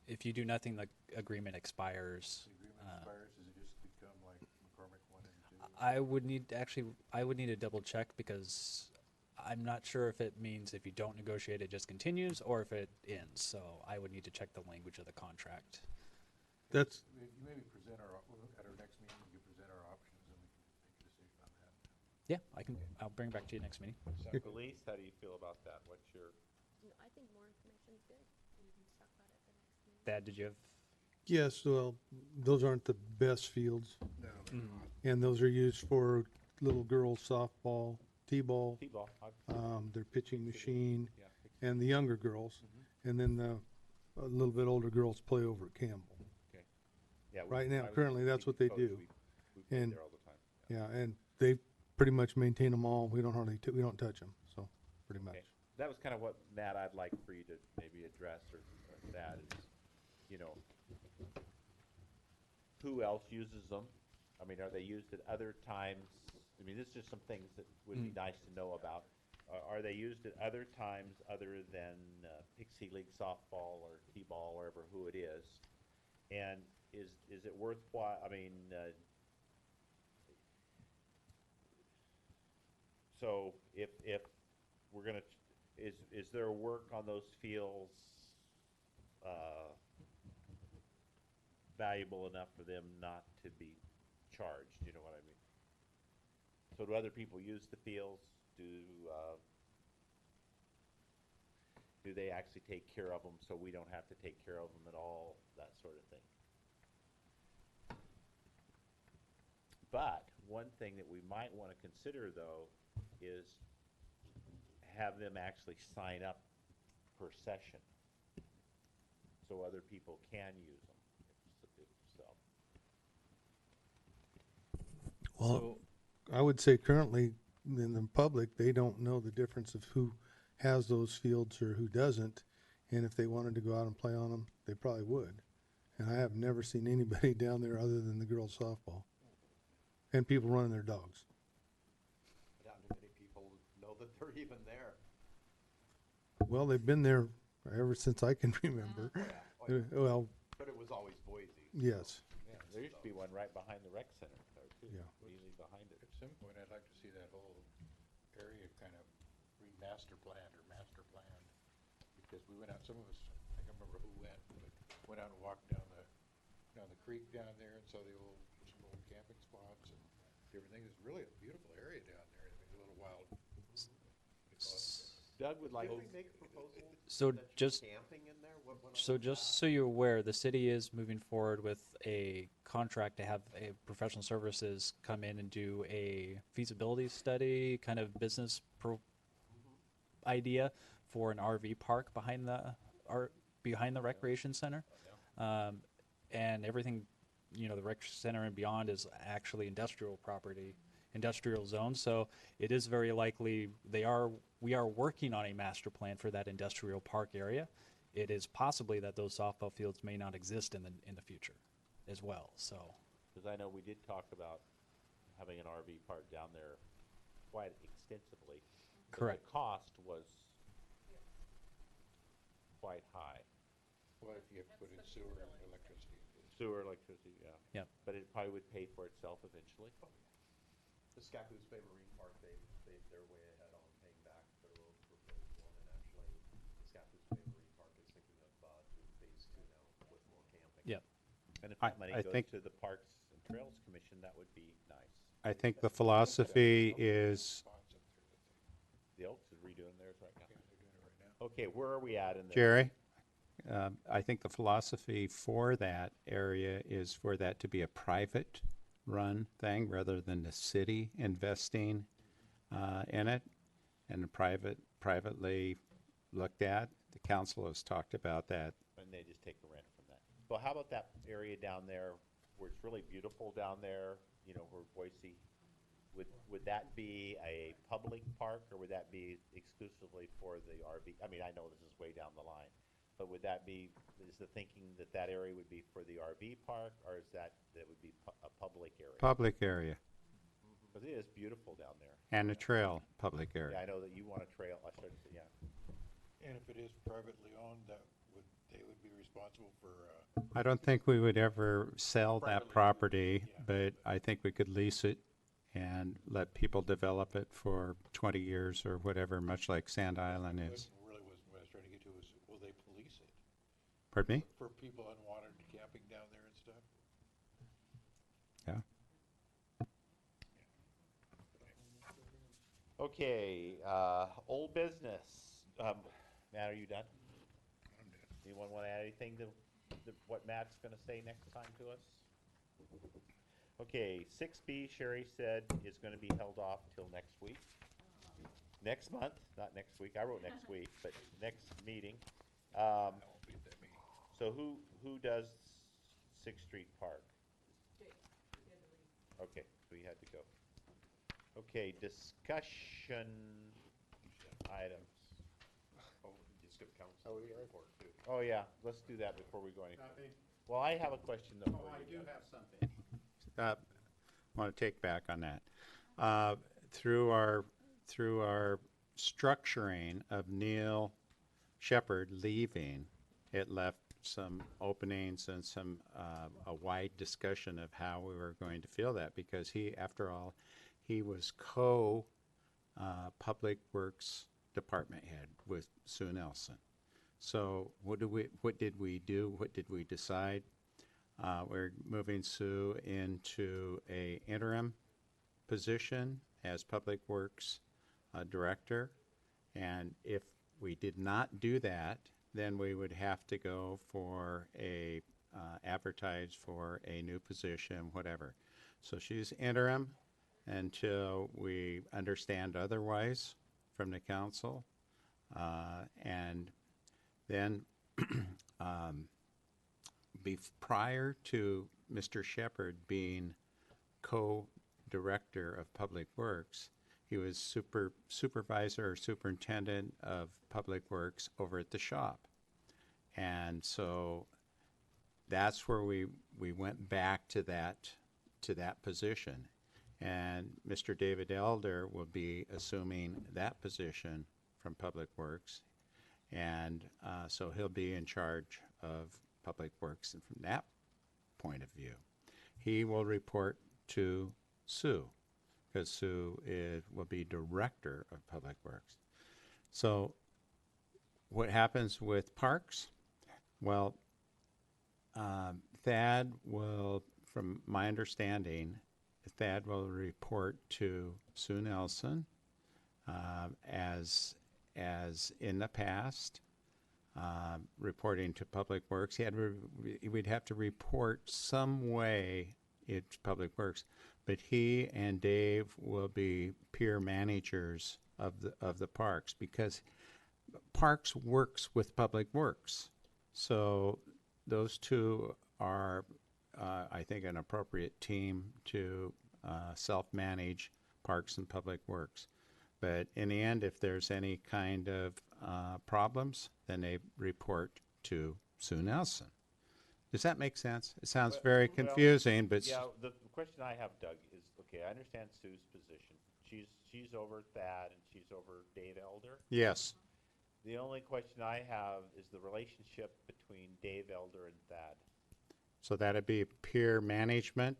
If you do nothing, the agreement expires. The agreement expires, does it just become like McCormick 1 and 2? I would need to double check because I'm not sure if it means if you don't negotiate, it just continues, or if it ends. So I would need to check the language of the contract. That's, You maybe present at our next meeting, you present our options and we can make a decision on that. Yeah, I'll bring it back to you next meeting. Elise, how do you feel about that? What's your, No, I think more information is good. We can talk about it at the next meeting. Thad, did you have? yes, well, those aren't the best fields. No, they're not. And those are used for little girls softball, t-ball, T-ball? their pitching machine, Yeah. and the younger girls. And then the a little bit older girls play over at Campbell. Yeah, Right now, I was currently, that's what they thinking do. coach, we play And- there all the time. Yeah, and they pretty much maintain them all. We don't hardly, we don't touch them, so, pretty much. Okay. That was kind of what, Matt, I'd like for you to maybe address or that is, who else uses them? I mean, are they used at other times? I mean, this is just some things that would be nice to know about. Are they used at other times other than Pixie League softball or T-ball, wherever who it is? And is it worthwhile, I mean, so if we're gonna, is there work on those fields valuable enough for them not to be charged, you know what I mean? So do other people use the fields? Do they actually take care of them so we don't have to take care of them at all, that sort of thing? But one thing that we might want to consider, though, is have them actually sign up per session so other people can use them. So, Well, I would say currently in the public, they don't know the difference of who has those fields or who doesn't. And if they wanted to go out and play on them, they probably would. And I have never seen anybody down there other than the girls softball and people running their dogs. I doubt many people know that they're even there. Well, they've been there ever since I can remember. Well, But it was always Boise. yes. Yeah, there used to be one right behind the rec center there too, Yeah. immediately behind it. At some point, I'd like to see that whole area kind of remaster planned or master planned. Because we went out, some of us, I can't remember who went, but went out and walked down the creek down there and saw some old camping spots and different things. It's really a beautiful area down there. I mean, a little wild. Doug would like, Did we make a proposal So that you're just camping in there? What went on So with just that? so you're aware, the city is moving forward with a contract to have a professional services come in and do a feasibility study, kind of business idea for an RV park behind the recreation center. And everything, the rec center and beyond is actually industrial property, industrial zone. So it is very likely we are working on a master plan for that industrial park area. It is possibly that those softball fields may not exist in the future as well. So because I know we did talk about having an RV park down there quite extensively. but Correct. The cost was quite high. What if you have to put in sewer and electricity? Sewer, electricity, yeah. Yep. But it probably would pay for itself eventually. The Scappoose Bay Marine Park, they're way ahead on paying back their road for phase one, and actually, the Scappoose Bay Marine Park is thinking of doing phase two now with more camping. Yep. And if I- that money I goes think- to the Parks and Trails Commission, that would be nice. I think the philosophy is, Spots up there that The Oaks is redoing theirs right now. they're doing it right now. Okay, where are we at in the? Jerry, I think the philosophy for that area is for that to be a private-run thing rather than the city investing in it and privately looked at. The council has talked about that. And they just take a rent from that. Well, how about that area down there where it's really beautiful down there, where Boise, would that be a public park or would that be exclusively for the RV? I mean, I know this is way down the line, but is the thinking that area would be for the RV park or is that would be a public area? Public area Because it is beautiful down there. and a trail public Yeah, area. I know that you want a trail, I started to, yeah. And if it is privately owned, they would be responsible for, I don't think we would ever sell that Privately, property, yeah. but I think we could lease it and let people develop it for 20 years or whatever, much like Sand Island is. really was what I was trying to get to was, will they police it? Pardon me? For people unwanted camping down there and stuff? Yeah. Okay, old business. Matt, are you done? I'm dead. Anyone want to add anything to what Matt's going to say next time to us? Okay, 6B, Sherry said, is going to be held off till next week. Next month, not next week. I wrote next week, but next meeting. I won't be at that meeting. So who does Sixth Street Park? Okay, so you had to go. Okay, discussion items. Oh, you skipped council report too. Oh, yeah, let's do that before we go any further. Well, I have a question though. for you, Doug. something. Want to take back on that. Through our structuring of Neil Shepherd leaving, it left some openings and some a wide discussion of how we were going to fill that because after all, he was public works department head with Sue Nelson. So what did we do? What did we decide? We're moving Sue into a interim position as Public Works Director. And if we did not do that, then we would have to go for advertise for a new position, whatever. So she's interim until we understand otherwise from the council. And then prior to Mr. Shepherd being director of Public Works. He was supervisor or superintendent of Public Works over at the shop. And so that's where we went back to that position. And Mr. David Elder will be assuming that position from Public Works. And so he'll be in charge of Public Works, and from that point of view, he will report to Sue, because Sue will be director of Public Works. So what happens with Parks? Well, Thad will, from my understanding, Thad will report to Sue Nelson as in the past, reporting to Public Works. We'd have to report some way to Public Works, but he and Dave will be peer managers of the parks, because Parks works with Public Works. So those two are, I think, an appropriate team to self-manage Parks and Public Works. But in the end, if there's any kind of problems, then they report to Sue Nelson. Does that make sense? It sounds very confusing, but Yeah, the question I have, Doug, is, okay, I understand Sue's position. She's over Thad and she's over Dave Elder. yes. The only question I have is the relationship between Dave Elder and Thad. So that'd be peer management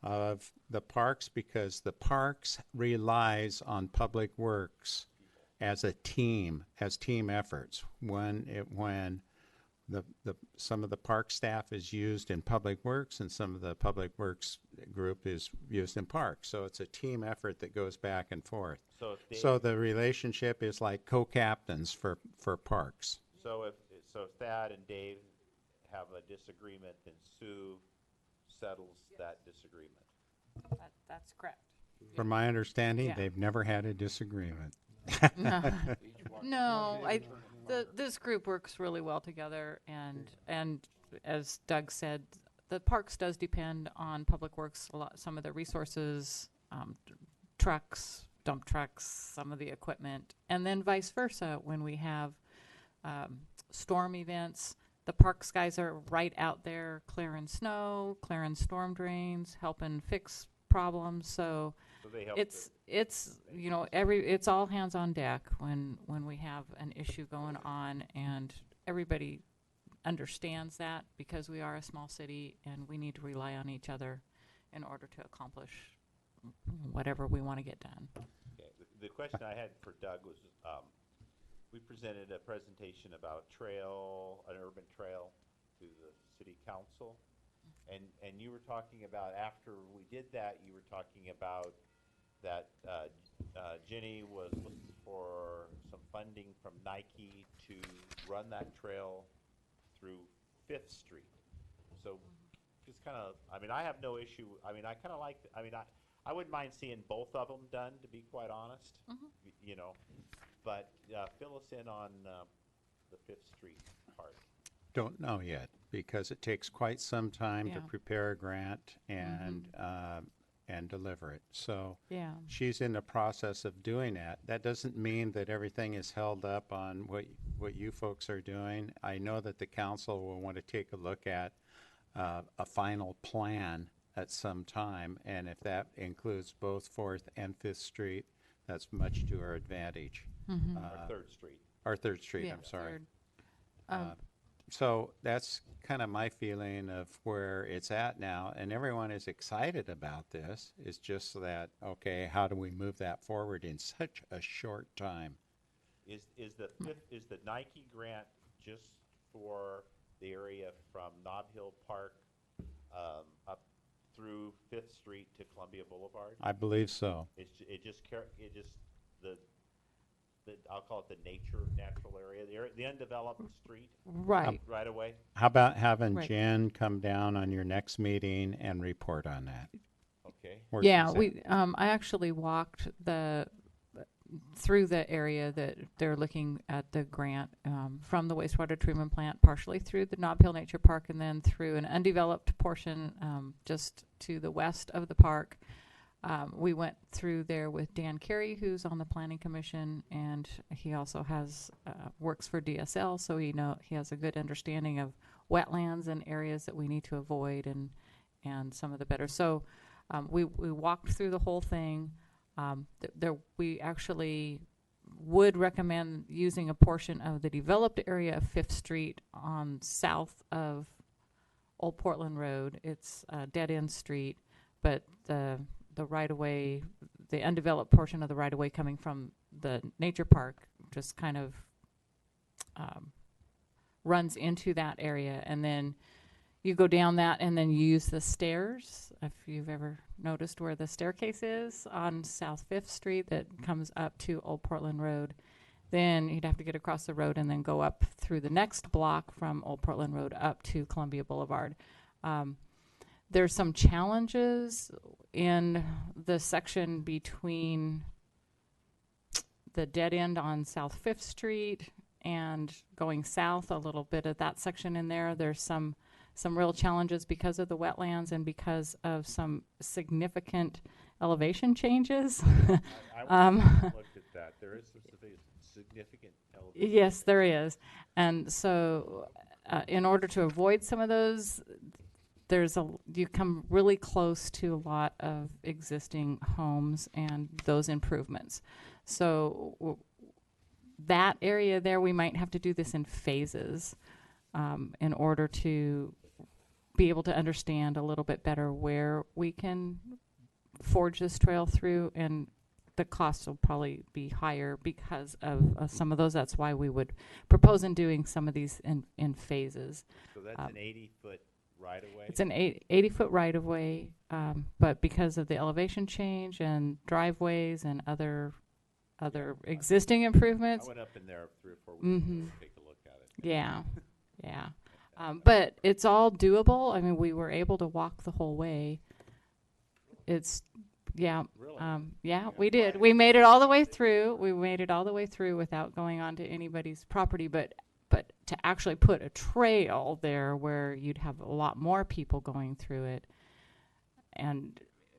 of the parks, because the parks relies on Public Works as a team, as team efforts. When some of the park staff is used in Public Works and some of the Public Works group is used in parks. So it's a team effort that goes back and forth. So if So the relationship is like co-captains for parks. So if Thad and Dave have a disagreement, then Sue settles that disagreement. That's correct. From my understanding, Yeah. they've never had a disagreement. No, this group works really well together, and as Doug said, the parks does depend on Public Works a lot. Some of the resources, trucks, dump trucks, some of the equipment, and then vice versa. When we have storm events, the parks guys are right out there clearing snow, clearing storm drains, helping fix problems. So they help. it's it's all hands on deck when we have an issue going on, and everybody understands that, because we are a small city and we need to rely on each other in order to accomplish whatever we want to get done. Okay. The question I had for Doug was, we presented a presentation about an urban trail to the city council. And you were talking about, after we did that, you were talking about that Jenny was looking for some funding from Nike to run that trail through 5th Street. So just kind of, I have no issue. I kind of like, I wouldn't mind seeing both of them done, to be quite honest. But fill us in on the 5th Street part. Don't know yet, because it takes quite some time to Yeah. prepare a grant and deliver it. So Yeah. she's in the process of doing that. That doesn't mean that everything is held up on what you folks are doing. I know that the council will want to take a look at a final plan at some time, and if that includes both 4th and 5th Street, that's much to our advantage. Or 3rd Street. Or 3rd Street, Yeah, I'm sorry. third. So that's kind of my feeling of where it's at now, and everyone is excited about this. It's just that, okay, how do we move that forward in such a short time? Is the Nike grant just for the area from Nob Hill Park up through 5th Street to Columbia Boulevard? I believe so. I'll call it the natural area, the undeveloped street. Right. Right away. How about having Right. Jen come down on your next meeting and report on that? Okay. Where Yeah, she's at. I actually walked through the area that they're looking at the grant, from the wastewater treatment plant, partially through the Nob Hill Nature Park, and then through an undeveloped portion just to the west of the park. We went through there with Dan Carey, who's on the Planning Commission, and he also has, works for DSL, so he has a good understanding of wetlands and areas that we need to avoid and some of the better. So we walked through the whole thing. We actually would recommend using a portion of the developed area of Fifth Street on south of Old Portland Road. It's a dead-end street, but the right-of-way, the undeveloped portion of the right-of-way coming from the nature park just kind of runs into that area. And then you go down that and then you use the stairs, if you've ever noticed where the staircase is on South 5th Street that comes up to Old Portland Road. Then you'd have to get across the road and then go up through the next block from Old Portland Road up to Columbia Boulevard. There's some challenges in the section between the dead end on South 5th Street and going south a little bit of that section in there. There's some real challenges because of the wetlands and because of some significant elevation changes. I looked at that. There is some significant elevation. Yes, there is. And so in order to avoid some of those, you come really close to a lot of existing homes and those improvements. So that area there, we might have to do this in phases in order to be able to understand a little bit better where we can forge this trail through, and the cost will probably be higher because of some of those. That's why we would propose in doing some of these in phases. So that's an 80-foot right-of-way? It's an 80-foot right-of-way, but because of the elevation change and driveways and other existing improvements. I went up in there 3 or 4 weeks ago to take a look at it. Yeah, yeah. But it's all doable. I mean, we were able to walk the whole way. Yeah, we did. We made it all the way through. We made it all the way through without going onto anybody's property, but to actually put a trail there where you'd have a lot more people going through it and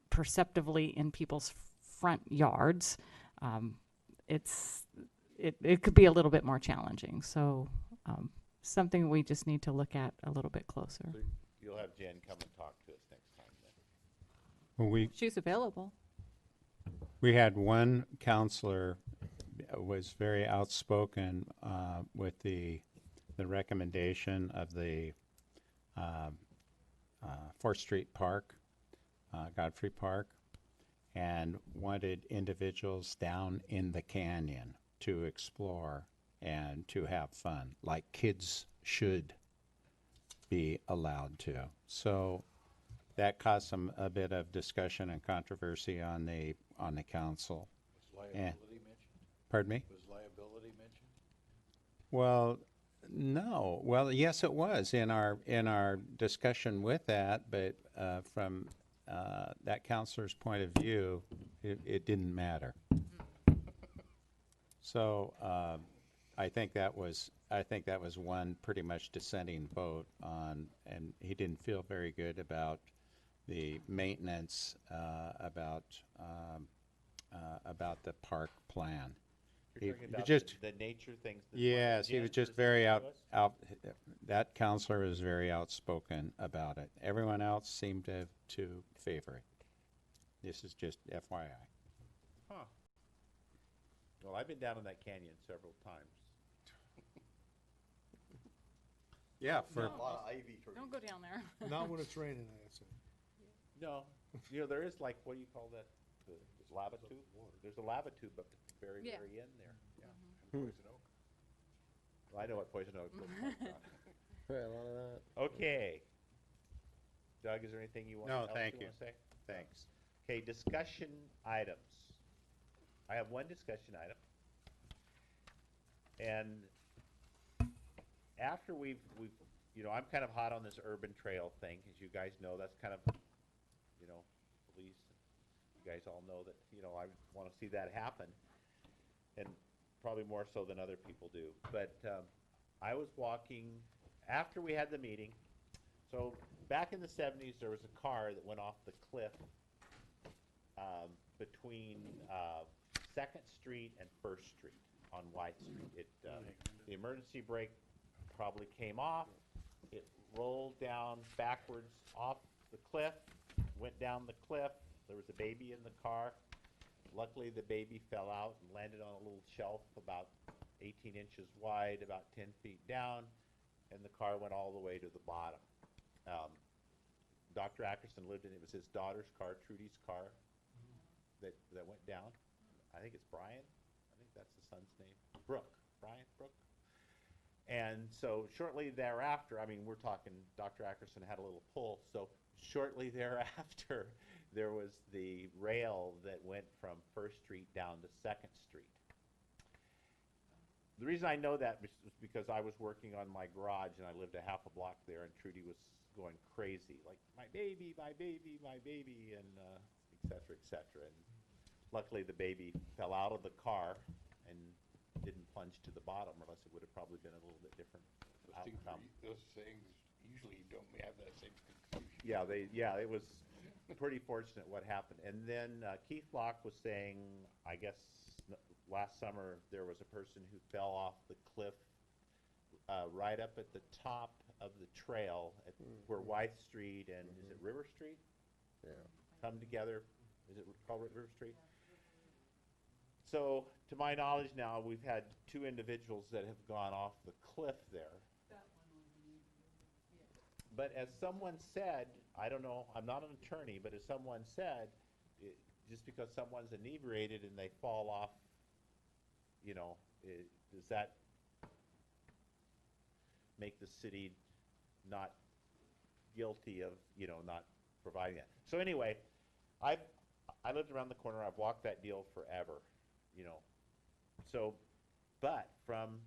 perceptively in people's front yards, it could be a little bit more challenging. So something we just need to look at a little bit closer. So you'll have Jen come and talk to us next time then. Well, She's available. we had one counselor was very outspoken with the recommendation of the 4th Street Park, Godfrey Park, and wanted individuals down in the canyon to explore and to have fun, like kids should be allowed to. So that caused a bit of discussion and controversy on the council. Was liability mentioned? Pardon me? Was liability mentioned? Well, no. Well, yes, it was in our discussion with that, but from that counselor's point of view, it didn't matter. So I think that was one pretty much dissenting vote on, and he didn't feel very good about the maintenance about the park plan. You're talking about just the nature things. yes, he was just very out. That counselor was very outspoken about it. Everyone else seemed to favor it. This is just FYI. Huh. Well, I've been down in that canyon several times. Yeah, A lot of ivy trees. Don't go down there. Not when it's raining, I say. No, there is like, what do you call that? The lava tube? There's a lava tube up at the very, Yeah. very end there. Yeah. Poison oak. Well, I know what poison oak looks like. Right, a lot of that. Okay. Doug, is there anything you want No, else thank you you. want to say? Thanks. Okay, discussion items. I have one discussion item. And after we've I'm kind of hot on this urban trail thing, as you guys know. That's kind of, police. You guys all know that, I want to see that happen, and probably more so than other people do. But I was walking after we had the meeting. So back in the 70s, there was a car that went off the cliff between Second Street and First Street on White Street. The emergency brake probably came off. It rolled down backwards off the cliff, went down the cliff. There was a baby in the car. Luckily, the baby fell out and landed on a little shelf about 18 inches wide, about 10 feet down, and the car went all the way to the bottom. Dr. Ackerson lived in it. It was his daughter's car, Trudy's car, that went down. I think it's Brian. I think that's the son's name. Brooke. Brian Brooke. And so shortly thereafter, I mean, we're talking Dr. Ackerson had a little pull. So shortly thereafter, there was the rail that went from First Street down to Second Street. The reason I know that is because I was working on my garage and I lived a half a block there, and Trudy was going crazy, like, my baby, my baby, my baby, and et cetera. And luckily the baby fell out of the car and didn't plunge to the bottom, or else it would have probably been a little bit different outcome. Those things usually don't have that same conclusion. Yeah, it was pretty fortunate what happened. And then Keith Locke was saying, I guess last summer there was a person who fell off the cliff right up at the top of the trail at where Wythe Street and is it River Street? Yeah. Come together. Is it called River Street? So, to my knowledge now, we've had 2 individuals that have gone off the cliff there. But as someone said, I don't know, I'm not an attorney, but as someone said, just because someone's inebriated and they fall off, does that make the city not guilty of, not providing that? So anyway, I lived around the corner. I've walked that deal forever, So, but from,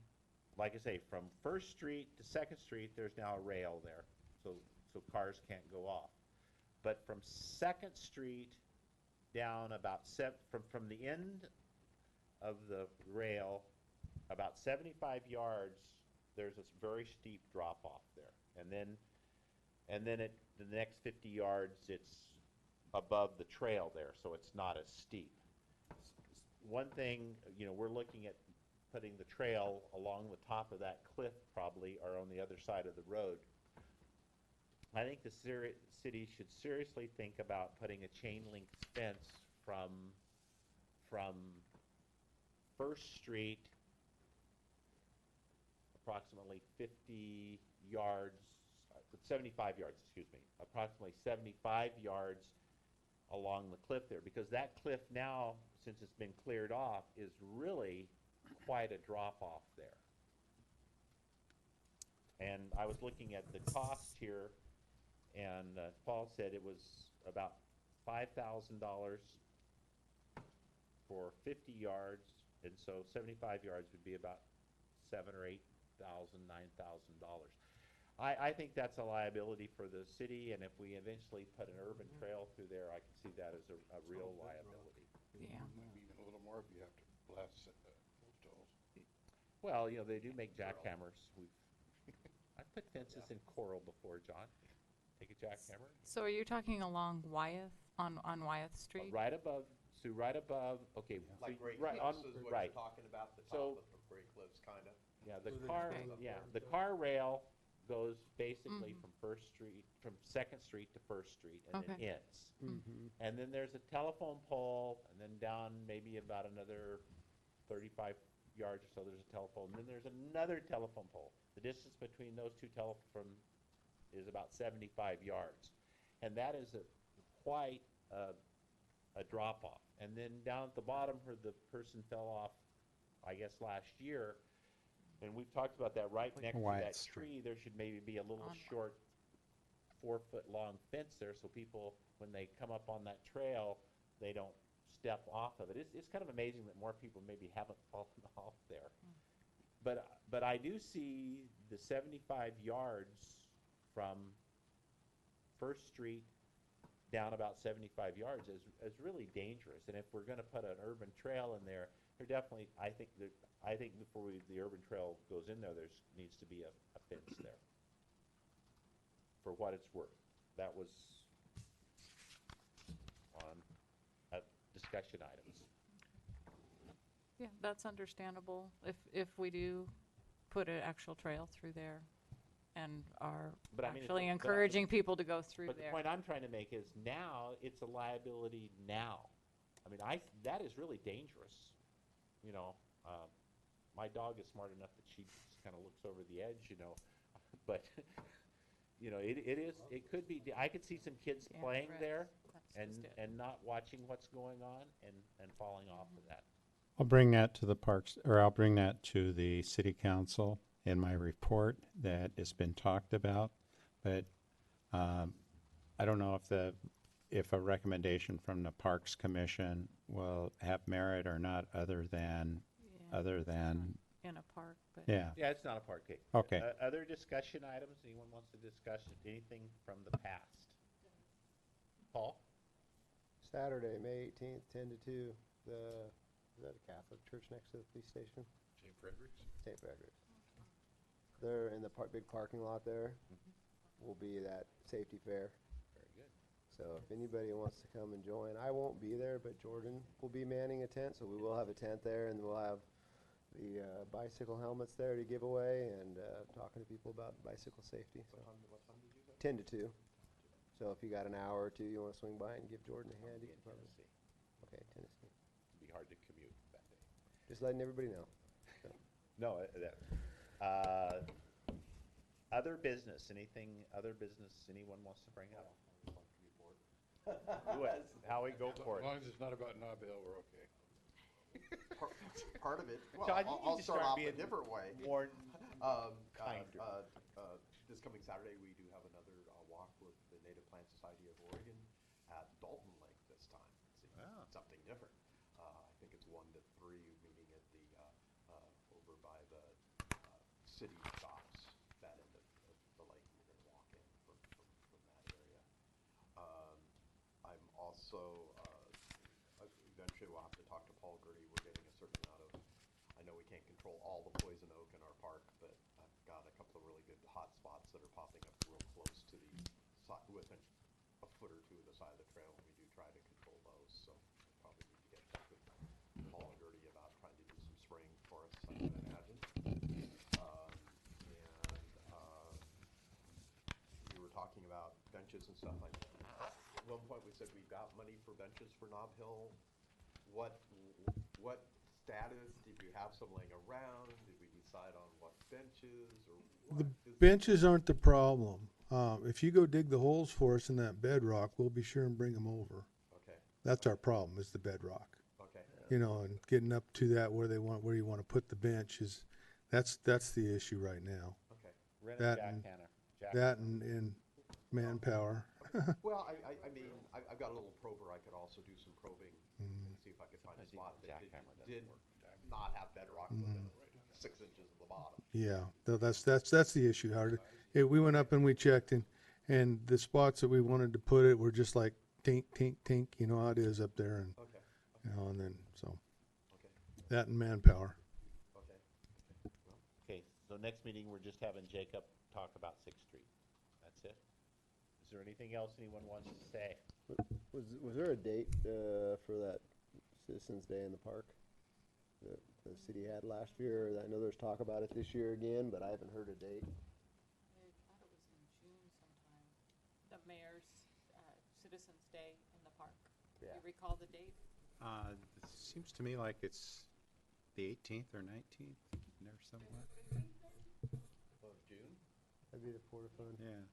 like I say, from First Street to Second Street, there's now a rail there, so cars can't go off. But from Second Street down about from the end of the rail, about 75 yards, there's this very steep drop off there, and then at the next 50 yards, it's above the trail there, so it's not as steep. One thing, we're looking at putting the trail along the top of that cliff probably, or on the other side of the road. I think the city should seriously think about putting a chain link fence from First Street, approximately 50 yards, 75 yards, excuse me, approximately 75 yards along the cliff there, because that cliff now, since it's been cleared off, is really quite a drop off there. And I was looking at the cost here, and Paul said it was about $5,000 for 50 yards, and so 75 yards would be about $7,000 or $8,000, $9,000. I think that's a liability for the city, and if we eventually put an urban trail through there, I can see that as a real liability. Yeah. Maybe even a little more if you have to blast those tolls. Well, they do make jackhammers. I've put fences in coral before, John. Take a jackhammer. So are you talking along Wyeth, on Wyeth Street? Right above, okay. Like so Great right Cliffs on- is what right. you're talking about, the So- top of Great Cliffs, kind of. Yeah, Okay. the car rail goes basically from Second Street to First Street, and then Okay. ends. And then there's a telephone pole, and then down maybe about another 35 yards or so, there's a telephone, and then there's another telephone pole. The distance between those two telephones is about 75 yards. And that is quite a drop-off. And then down at the bottom where the person fell off, I guess last year, and we've talked about that right next to Wyatt that Street. tree, there should maybe be a little short 4-foot-long fence there, so people, when they come up on that trail, they don't step off of it. It's kind of amazing that more people maybe haven't fallen off there. But I do see the 75 yards from First Street down about 75 yards as really dangerous. And if we're going to put an urban trail in there, definitely, I think before the urban trail goes in there, needs to be a fence there. For what it's worth. That was discussion items. Yeah, that's understandable. If we do put an actual trail through there and are But I mean, actually but I- encouraging people to go through But the there. point I'm trying to make is now it's a liability now. I mean, that is really dangerous. You know, my dog is smart enough that she just kind of looks over the edge, you know, but, you know, it could be, I could see some kids Yeah, playing correct. there That's just it. and not watching what's going on and falling off of that. I'll bring that to the parks, or I'll bring that to the city council in my report that has been talked about. But I don't know if a recommendation from the Parks Commission will have merit or not, other than, In a park, but. yeah. Yeah, it's not a park case. Okay. Other discussion items, anyone wants to discuss anything from the past? Paul? Saturday, May 18th, 10 to 2, is that a Catholic church next to the police station? St. Frederick's? St. Frederick's. They're in the big parking lot there. Will be that safety fair. Very good. So if anybody wants to come and join, I won't be there, but Jordan will be manning a tent, so we will have a tent there, and we'll have the bicycle helmets there to give away, and talking to people about bicycle safety. So. What time did you go? 10 to 2. So if you got an hour or two, you want to swing by and give Jordan a hand, Be you in can probably. Tennessee. Okay, Tennessee. It'd be hard to commute that day. Just letting everybody know. So. No, other business, other business anyone wants to bring up? Howie, go for As it. long as it's not about Nob Hill, we're okay. Part of it, well, Todd, you need I'll to start start off a being different way. More Kinder. kinder. This coming Saturday, we do have another walk with the Native Plant Society of Oregon at Dalton Lake this time. It's Oh. something different. I think it's 1 to 3, meeting at the, over by the city shops, that end of the lake. We're going to walk in from that area. I'm also, eventually we'll have to talk to Paul Gertie. We're getting a certain amount of, I know we can't control all the poison oak in our park, but I've got a couple of really good hot spots that are popping up real close to the side, within a foot or two of the side of the trail, and we do try to control those. So we'll probably need to get in touch with Paul and Gertie about trying to do some spraying for us, I would imagine. We were talking about benches and stuff. At one point, we said we got money for benches for Nob Hill. What status, did you have some laying around? Did we decide on what benches or what? The benches aren't the problem. If you go dig the holes for us in that bedrock, we'll be sure and bring them over. Okay, That's our problem, is the bedrock. okay. You know, and getting up to that where you want to put the bench that's the issue right now. Okay. Rent That a and- jackhammer. That and manpower. Well, I mean, I've got a little prober. I could also do some probing and see if I could find a Sometimes spot even that jackhammer doesn't did work. not have bedrock within 6 inches of the bottom. Yeah, that's the issue, Howard. We went up and we checked, and the spots that we wanted to put it were just like tink, tink, tink. You know how it is up there, and Okay, you know, and then so okay, that and manpower. okay. Okay, so next meeting, we're just having Jacob talk about 6th Street. That's it? Is there anything else anyone wants to say? Was there a date for that Citizens Day in the park that the city had last year? I know there's talk about it this year again, but I haven't heard a date. I thought it was in June sometime, the mayor's Citizens Day in the park. Do Yeah. you recall the date? It seems to me like it's the 18th or 19th, in there somewhere. Of June? That'd be the Porta Fun. Yeah.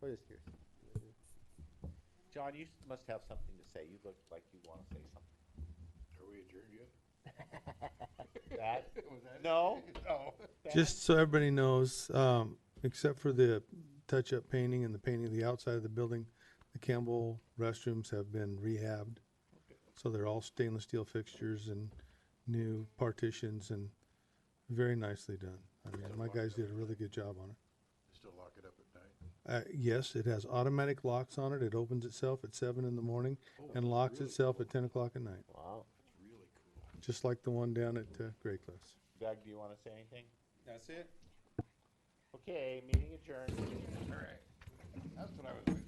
I'm just curious. John, you must have something to say. You look like you want to say something. Are we adjourned yet? That? Was that it? No? No. Just so everybody knows, except for the touch-up painting and the painting of the outside of the building, the Campbell restrooms have been rehabbed. So they're all stainless steel fixtures and new partitions and very nicely done. I mean, my guys did a really good job on it. Still lock it up at night? Yes, it has automatic locks on it. It opens itself at 7 in the morning and locks itself at 10 o'clock at night. Wow. That's really cool. Just like the one down at Grey Cliffs. Doug, do you want to say anything? That's it. Okay, meeting adjourned. All right. That's what I was waiting